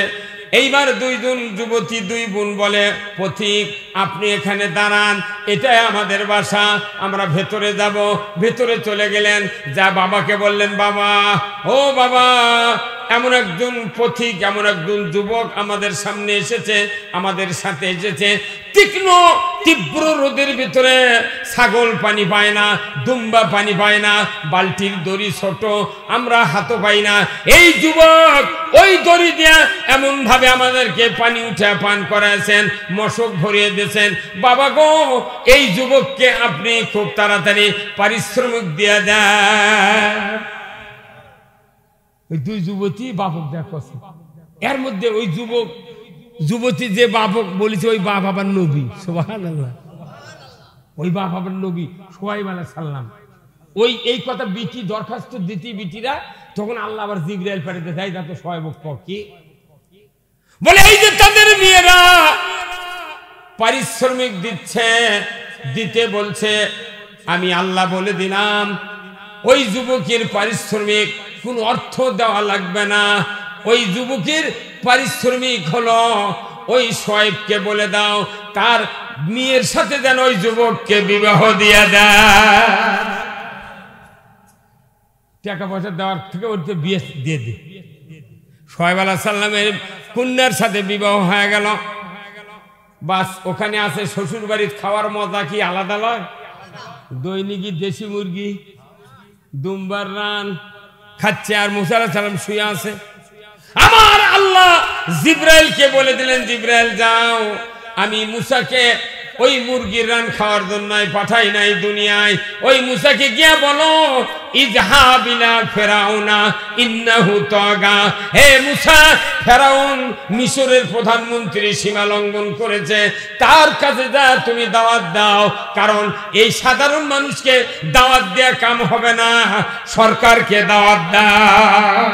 এইবার দুইজন যুবতী, দুই বোন বলে, পথিক আপনি এখানে দাঁড়ান, এটাই আমাদের বাসা, আমরা ভেতরে যাব। ভেতরে চলে গেলেন, যা বাবাকে বললেন, বাবা, ও বাবা, এমন একজন পথিক, এমন একজন যুবক আমাদের সামনে এসেছে, আমাদের সাথে এসেছে। তীক্ষ্ণ তীব্র রোদের ভিতরে ছাগল পানি পায় না, দুম্বা পানি পায় না, বালতির দড়ি ছোট, আমরা হাতও পাই না। এই যুবক ওই দড়ি দিয়ে এমন ভাবে আমাদেরকে পানি উঠে পান করাছেন, মশক ভরিয়ে দিয়েছেন। বাবা গো, এই যুবককে আপনি খুব তাড়াতাড়ি পারিশ্রমিক দিয়ে দেন। ওই দুই যুবতী বাপক দেখছে, এর মধ্যে ওই যুবতী যে বাপক বলেছে ওই বাপ আবার নবী, সুবহানাল্লাহ, ওই বাপ আবার নবী শুআয়ব আলাইহিস সালাম। ওই এই কথা বিটি দরখাস্ত দিতি বিটিরা, তখন আল্লাহ আবার জিবরাইল পাঠিয়ে দেয়, যা তো শুআয়ব কি বলে, এই যে তাদের মেয়েরা পারিশ্রমিক দিচ্ছে, দিতে বলছে, আমি আল্লাহ বলে দিলাম ওই যুবকের পারিশ্রমিক কোন অর্থ দেওয়া লাগবে না। ওই যুবকের পারিশ্রমিক হলো ওই শুআয়বকে বলে দাও তার মেয়ের সাথে যেন ওই যুবককে বিবাহ দিয়ে দেয়। টাকা পয়সা দেওয়ার থেকে ওর বিয়ে দিয়ে দিই। শুআয়ব আলাইহিস সালামের কন্যার সাথে বিবাহ হয়ে গেল। বাস, ওখানে আছে শ্বশুর বাড়ির খাওয়ার মজা কি আলাদা নয়? দৈনিকই দেশি মুরগি, দুম্বার রান খাচ্ছে, আর মুসা আলাইহিস সালাম শুয়ে আছে। আমার আল্লাহ জিবরাইলকে বলে দিলেন, জিবরাইল যাও, আমি মুসাকে ওই মুরগির রান খাওয়ার জন্য পাঠাই নাই দুনিয়ায়। ওই মুসাকে গিয়া বলো, ইজহাব ইলা ফিরাউনা ইন্নাহু তাগা। হে মুসা, ফেরাউন মিশরের প্রধানমন্ত্রী সীমা লঙ্ঘন করেছে, তার কাছে যা তুমি দাওয়াত দাও। কারণ এই সাধারণ মানুষকে দাওয়াত দেয়া কাম হবে না, সরকারকে দাওয়াত দাও।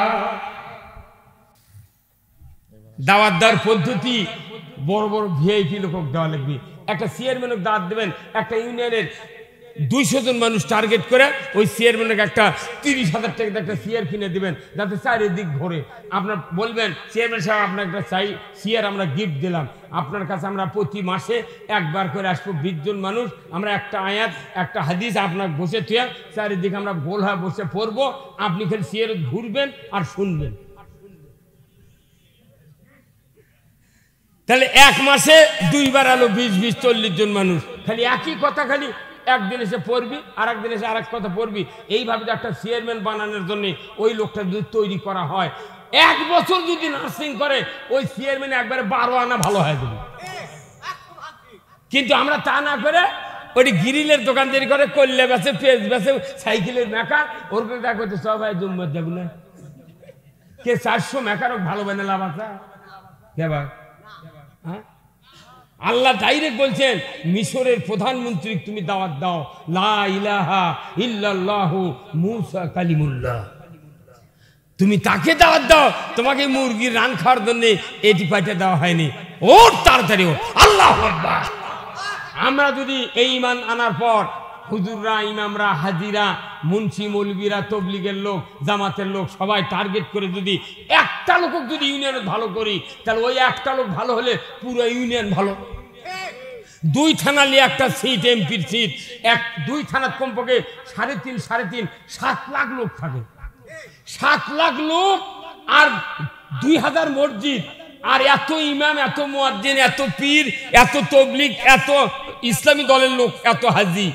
দাওয়াত দেওয়ার পদ্ধতি বড় বড় ভিআইপি লোক দেওয়া লাগবে। একটা চেয়ারম্যানকে দাওয়াত দেবেন, একটা ইউনিয়নের 200 জন মানুষ টার্গেট করে ওই চেয়ারম্যানকে একটা 30,000 টাকা একটা চেয়ার কিনে দিবেন, যাতে চারিদিক ঘোরে। আপনার বলবেন, চেয়ারম্যান সাহেব আপনার একটা চেয়ার আমরা গিফট দিলাম, আপনার কাছে আমরা প্রতি মাসে একবার করে আসবো 20 জন মানুষ, আমরা একটা আয়াত একটা হাদিস আপনার বসে থুয়া চারিদিকে আমরা গোল হয়ে বসে পড়বো, আপনি খালি চেয়ারে ঘুরবেন আর শুনবেন। তাহলে এক মাসে 2 বার আলো 20-40 জন মানুষ খালি একই কথা, খালি একদিন এসে পড়বি আর একদিন এসে আরেক কথা পড়বি। এইভাবে একটা চেয়ারম্যান বানানোর জন্য ওই লোকটা যদি তৈরি করা হয়, 1 বছর যদি নার্সিং করে ওই চেয়ারম্যান একবারে 12 আনা ভালো হয়ে যাবে। কিন্তু আমরা তা না করে ওই গ্রিলের দোকানদারি করে, কল্লে বেছে, পেজ বেছে, সাইকেলের মেকার, ওর করে দেখা হচ্ছে সবাই জম্মত যাবো না কে 400 মেকারও ভালো বানে লাভ আছে কে ভাই? আল্লাহ ডাইরেক্ট বলছেন, মিশরের প্রধানমন্ত্রী তুমি দাওয়াত দাও, লা ইলাহা ইল্লাল্লাহু মুসা কালিমুল্লাহ, তুমি তাকে দাওয়াত দাও। তোমাকে মুরগির রান খাওয়ার জন্য এটি পাঠিয়ে দেওয়া হয়নি। ওর তাড়াতাড়ি ওর, আল্লাহু আকবার। আমরা যদি এই ঈমান আনার পর হুজুররা, ইমামরা, হাজিরা, মুন্সি, মৌলবীরা, তবলিগের লোক, জামাতের লোক সবাই টার্গেট করে যদি একটা লোক যদি ইউনিয়নে ভালো করি, তাহলে ওই একটা লোক ভালো হলে পুরো ইউনিয়ন ভালো। 2 থানা নিয়ে একটা সিট, এমপির সিট, 2 থানার কমপক্ষে 3.5 7 লাখ লোক থাকে। 7 লাখ লোক আর 2000 মসজিদ, আর এত ইমাম, এত মুয়াজ্জিন, এত পীর, এত তবলিগ, এত ইসলামী দলের লোক, এত হাজি,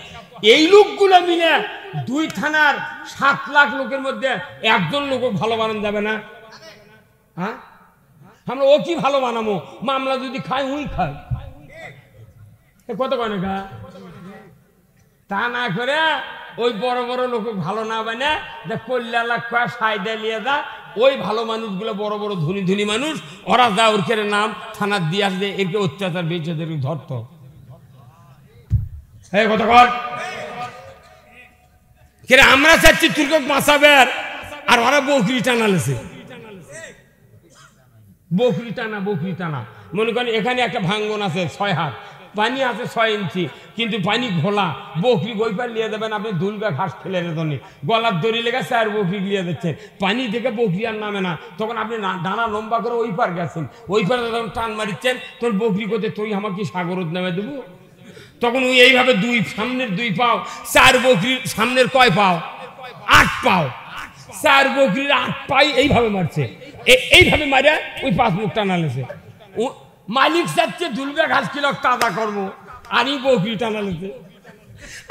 এই লোকগুলো মিলে 2 থানার 7 লাখ লোকের মধ্যে একজন লোক ভালো বানানো যাবে না? হ্যাঁ, আমরা ও কি ভালো বানাবো? মামলা যদি খাই উই খাই, কত কয় না, তা না করে ওই বড় বড় লোক ভালো না বানা যে কল্যাণ কয়া সাইডে নিয়ে যা, ওই ভালো মানুষগুলো বড় বড় ধনী ধনী মানুষ, ওরা যা ওর কেড়ে নাম থানার দিয়ে আসবে, একে অত্যাচার বেঁচে ধরত। কথা কর কে, আমরা চাচ্ছি তুর্ক বাঁচাবে, আর ওরা বকরি টানালেছে, বকরি টানা। মনে করেন এখানে একটা ভাঙ্গন আছে 6 হাত, পানি আছে 6 ইঞ্চি, কিন্তু পানি ঘোলা, বকরি গৈপার নিয়ে যাবেন আপনি দুলগা ঘাস ফেলে জন্য, গলার দড়ি লেগেছে আর বকরি নিয়ে যাচ্ছেন, পানি থেকে বকরি আর নামে না, তখন আপনি ডানা লম্বা করে ওই পার গেছেন, ওই পারে যখন টান মারিচ্ছেন তোর বকরি করতে, তুই আমাকে সাগরত নামে দেবো? তখন ওই এইভাবে সামনের 2 পাও, 4 বকরির সামনের কয় পাও? 8 পাও, চার বকরির 8 পাই এইভাবে মারছে, এইভাবে মারে ওই 5 মুখ টানালেছে। মালিক চাচ্ছে দুলবে ঘাস কিলো তাজা করবো, আনি বকরি টানালেছে।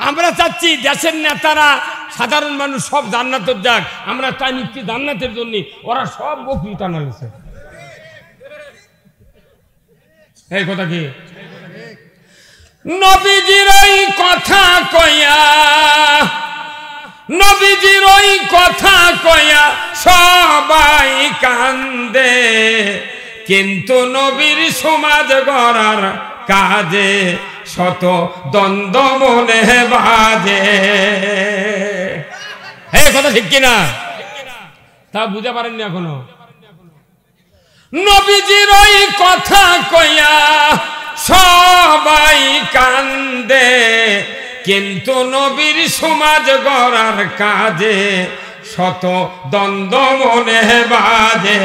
আমরা চাচ্ছি দেশের নেতারা সাধারণ মানুষ সব জান্নাতের যাক, আমরা চাই নিচ্ছি জান্নাতের জন্য, ওরা সব বকরি টানালেছে। এই কথা কি? নবীজির ওই কথা কইয়া, নবীজির ওই কথা কইয়া সবাই কান্দে, কিন্তু নবীর সমাজ গড়ার কাজে শত দ্বন্দ্ব মনে বাজে। এই কথা ঠিক কিনা? তা বুঝতে পারেননি এখনো? নবীজির ওই কথা কইয়া সবাই কান্দে, কিন্তু নবীর সমাজ গড়ার কাজে শত দ্বন্দ্ব মনে বাজে।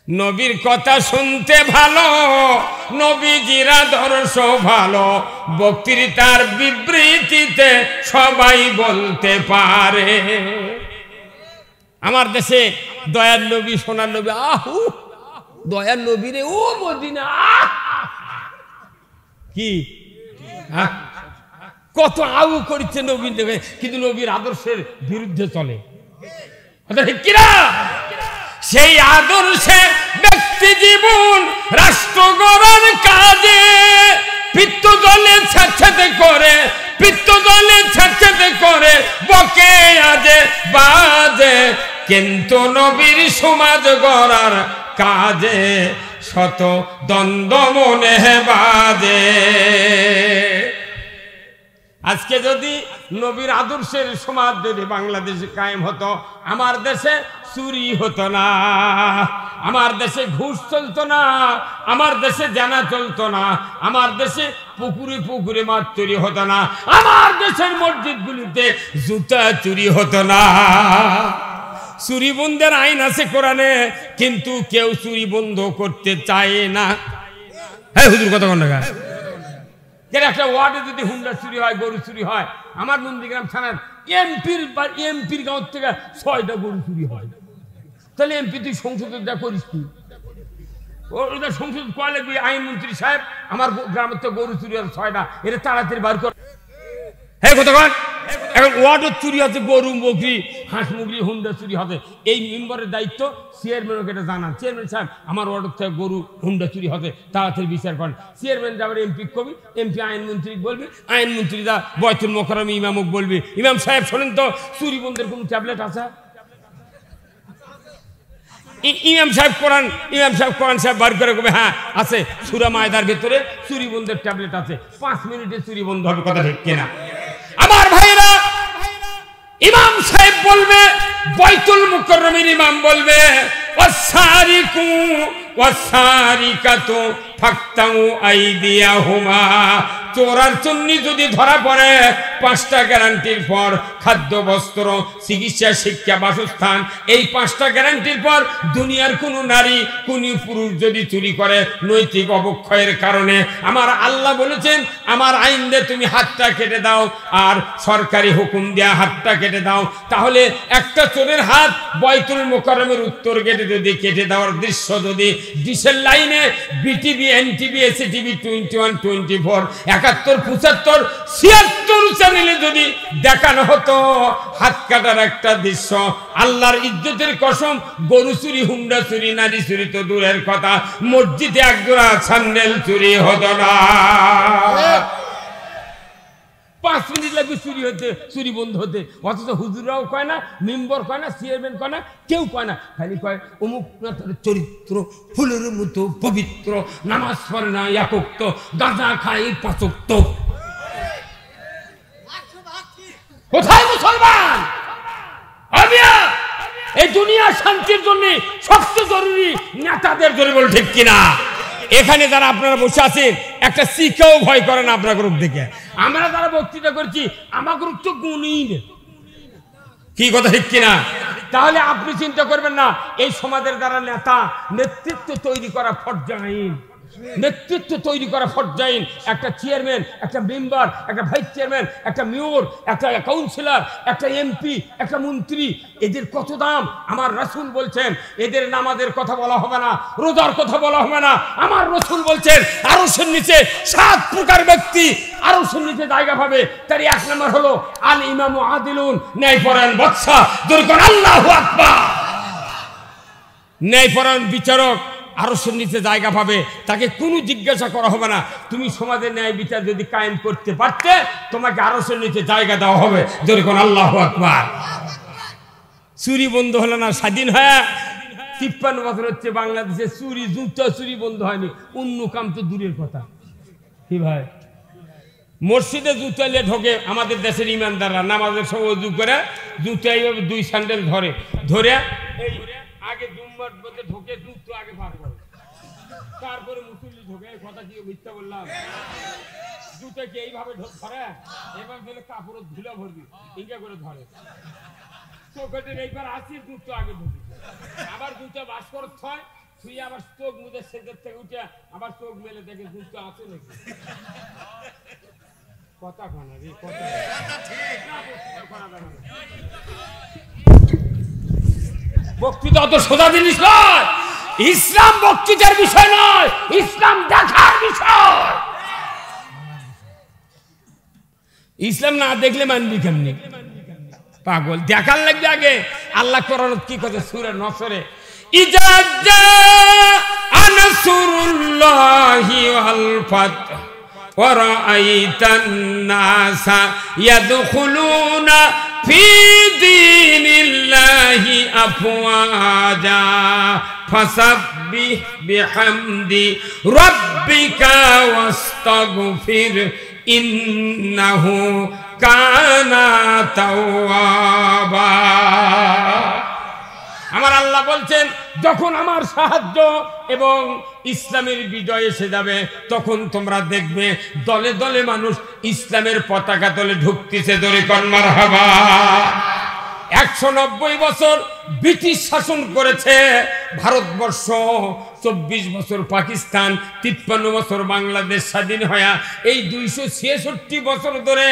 নবীর কথা শুনতে ভালো, নবীজির আদর্শ ভালো, বক্তৃতার বিবৃতিতে সবাই বলতে পারে। আমার দেশে দয়ার নবী, সোনার নবী, আহু দয়ার নবী রে, ও মদিনা কি কত আউ করছে নবীর দেবে, কিন্তু নবীর আদর্শের বিরুদ্ধে চলে। কিরা সেই আদর্শে ব্যক্তি জীবন রাষ্ট্র গড়ার কাজে পিত্ত জলে ছাড়ছাতে করে, পিত্ত জলে ছাড়ছাতে করে বকে আজে বাজে, কিন্তু নবীর সমাজ গড়ার কাজে শত দ্বন্দ্ব মনে বাজে। আজকে যদি নবীর আদর্শের সমাজ যদি বাংলাদেশে কায়েম হতো, আমার দেশে চুরি হতো না, আমার দেশে ঘুষ চলতো না, আমার দেশে জানা চলতো না, আমার দেশে পুকুরে পুকুরে মাছ চুরি হতো না, আমার দেশের মসজিদগুলিতে জুতা চুরি হতো না। চুরি বন্ধের আইন আছে কোরআনে, কিন্তু কেউ চুরি বন্ধ করতে চায় না। হ্যাঁ হুজুর কথা কোন টাকা? একটা ওয়ার্ডে যদি হুন্ডা চুরি হয়, গরু চুরি হয়, আমার নন্দীগ্রাম থানার এমপির গাঁও থেকে 6টা গরু চুরি হয়, তাহলে এমপি তুই সংসদে যা করিস কি? ওটা সংসদ কয় লাগবে, আইনমন্ত্রী সাহেব আমার গ্রামের তো গরু চুরি হয় 6টা, এটা তাড়াতাড়ি বার কর। হ্যাঁ কথা কন? এখন ওয়ার্ডের চুরি হচ্ছে, গরু বকরি হাঁস মুরগি হুন্ডা চুরি হবে, এই মেম্বারের দায়িত্ব চেয়ারম্যানকে এটা জানান, চেয়ারম্যান সাহেব আমার ওয়ার্ডের থেকে গরু হুন্ডা চুরি হবে, তাড়াতাড়ি বিচার করেন। চেয়ারম্যান যাবার এমপি কবি, এমপি আইনমন্ত্রী বলবে, আইনমন্ত্রী যা বয়তুল মোকাররম ইমামক বলবে, ইমাম সাহেব শোনেন তো চুরি বন্ধের কোন ট্যাবলেট আছে? ইমাম সাহেব কোরআন সাহেব বার করে কবে, হ্যাঁ আছে, সূরা মায়দার ভিতরে চুরি বন্ধের ট্যাবলেট আছে, 5 মিনিটে চুরি বন্ধ হবে। কথা ঠিক কিনা? আমার ভাইরা, ইমাম সাহেব বলবে, বাইতুল মুকাররমের ইমাম বলবে, ওয়াসারিকু ওয়াসারিকাতু ফাকতাউ আইদিয়াহুমা, চোরার চুন্নি যদি ধরা পড়ে 5টা গ্যারান্টির পর, খাদ্য, বস্ত্র, চিকিৎসা, শিক্ষা, বাসস্থান, এই 5টা গ্যারান্টির পর দুনিয়ার কোনো নারী, কোনো পুরুষ যদি চুরি করে নৈতিক অবক্ষয়ের কারণে, আমার আল্লাহ বলেছেন আমার আইন দিয়ে তুমি হাতটা কেটে দাও, আর সরকারি হুকুম দেয়া হাতটা কেটে দাও। তাহলে একটা চোরের হাত বাইতুল মুকাররমের উত্তর গেটে যদি কেটে দেওয়ার দৃশ্য যদি ডিশের লাইনে বিটিভি, এনটিভি, এসটিভি 21, 24, 71, 75, 76 চ্যানেলে যদি দেখানো হতো হাত কাটার একটা দৃশ্য, আল্লাহর ইজ্জতের কসম, গরু চুরি, হুন্ডা চুরি, নারী চুরি তো দূরের কথা, মসজিদে একজোড়া স্যান্ডেল চুরি হতো না। 5 মিনিট লাগবে চুরি হতে, চুরি বন্ধ হতে, অথচ হুজুরাও কয় না, মেম্বার কয় না, চেয়ারম্যান কয় না, কেউ কয় না, খালি কয় অমুক চরিত্র ফুলের মতো পবিত্র, নামাজ পড়ে না একক, গাঁজা খায় 5 কোথায় মুসলমান? এই দুনিয়ার শান্তির জন্য সবচেয়ে জরুরি নেতাদের জন্য, বল ঠিক কিনা? এখানে যারা আপনারা বসে আছেন, একটা শিক্ষাও ভয় করেন আপনার গ্রুপ দেখে। আমরা যারা বক্তৃতা করছি, আমার গ্রুপ তো গুণই নেই, কি কথা ঠিক কিনা? তাহলে আপনি চিন্তা করবেন না, এই সমাজের যারা নেতা, নেতৃত্ব তৈরি করা ফরজ আইন, নেতৃত্ব তৈরি করা ফরজাইন। একটা চেয়ারম্যান, একটা মেম্বার, একটা ভাইস চেয়ারম্যান, একটা মেয়র, একটা কাউন্সিলর, একটা এমপি, একটা মন্ত্রী, এদের কত দাম। আমার রাসূল বলছেন এদের নামাজের কথা বলা হবে না, রোজার কথা বলা হবে না। আমার রাসূল বলছেন আরশের নিচে 7 প্রকার ব্যক্তি আরশের নিচে জায়গা পাবে। তার এক নম্বর হলো আল ইমামু আদিলুন, ন্যায়পরায়ণ বাদশা। দুর্গণ আল্লাহু আকবার। ন্যায়পরায়ণ বিচারক আরশের নিচে জায়গা পাবে, তাকে কোনো জিজ্ঞাসা করা হবে না। তুমি সমাজের ন্যায় বিচার যদি কায়েম করতে পারতে, তোমাকে আরশের নিচে জায়গা দেওয়া হবে। দুর্গণ আল্লাহু আকবার। চুরি বন্ধ হলো না স্বাধীন হয়ে 53 বছর হচ্ছে বাংলাদেশে চুরি, জুতা চুরি বন্ধ হয়নি। অন্য কাম তো দূরের কথা। কি ভাই, মসজিদে জুতা নিয়ে ঢোকে আমাদের দেশের ইমানদাররা, নামাজের সময় ওযু করে জুতা এইভাবে 2 স্যান্ডেল ধরে এই আগে জুম্মার মধ্যে ঢোকে, জুতো আগে পার করে, তারপরে মুসল্লি ঢোকে। কথা কি মিথ্যা বললাম? জুতা কি এইভাবে ধরে, এবার ধরে কাপড় ধুলা ভরবি, ইঙ্গা করে ধরে। চোখের এইবার আসি, জুতো আগে ঢুকি, আবার জুতা বাস করে ছয়, তুই আবার চোখ মুখে সেদের থেকে উঠে আবার চোখ মেলে দেখে জুতো আছে নাকি। কথা কানা রে, কথা বক্তৃতা অত সোজা জিনিস নয়। ইসলাম বক্তৃতার বিষয় নয়, ইসলাম দেখার বিষয়। ইসলাম না দেখলে মানবি কেমনি? পাগল, দেখার লাগবে আগে। আল্লাহ কোরআন কি কথা সূরা নসরে, ইজা জাআ নাসরুল্লাহি ওয়াল ফাতহ ওয়া রাআইতান নাসা ইয়াদখুলুনা ফি দীনিল্লাহি আফওয়াজা ফাসাব্বিহ বিহামদি রাব্বিকা ওয়াস্তাগফির ইন্নাহু কানা তাওয়াবা। আমার আল্লাহ বলছেন যখন আমার সাহায্য এবং ইসলামের বিজয় এসে যাবে, তখন তোমরা দেখবে দলে দলে মানুষ ইসলামের পতাকা তলে ঢুকতেছে। ধরে কর মারহাবা। 190 বছর ব্রিটিশ শাসন করেছে ভারতবর্ষ, 24 বছর পাকিস্তান, 53 বছর বাংলাদেশ স্বাধীন হয়ে। এই 266 বছর ধরে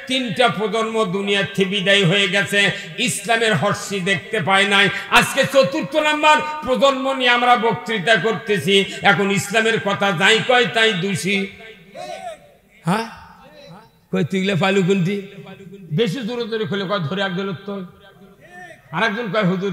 3টা প্রজন্ম দুনিয়া থেকে বিদায় হয়ে গেছে, ইসলামের হর্ষি দেখতে পায় নাই। আজকে 4র্থ নাম্বার প্রজন্ম নিয়ে আমরা বক্তৃতা করতেছি। এখন ইসলামের কথা যাই কয় তাই দোষী। হ্যাঁ কই তুইলে পালু কোনটি বেশি দূরে দূরে খুলে কয় ধরে একজন, তো আরেকজন কয় হুজুর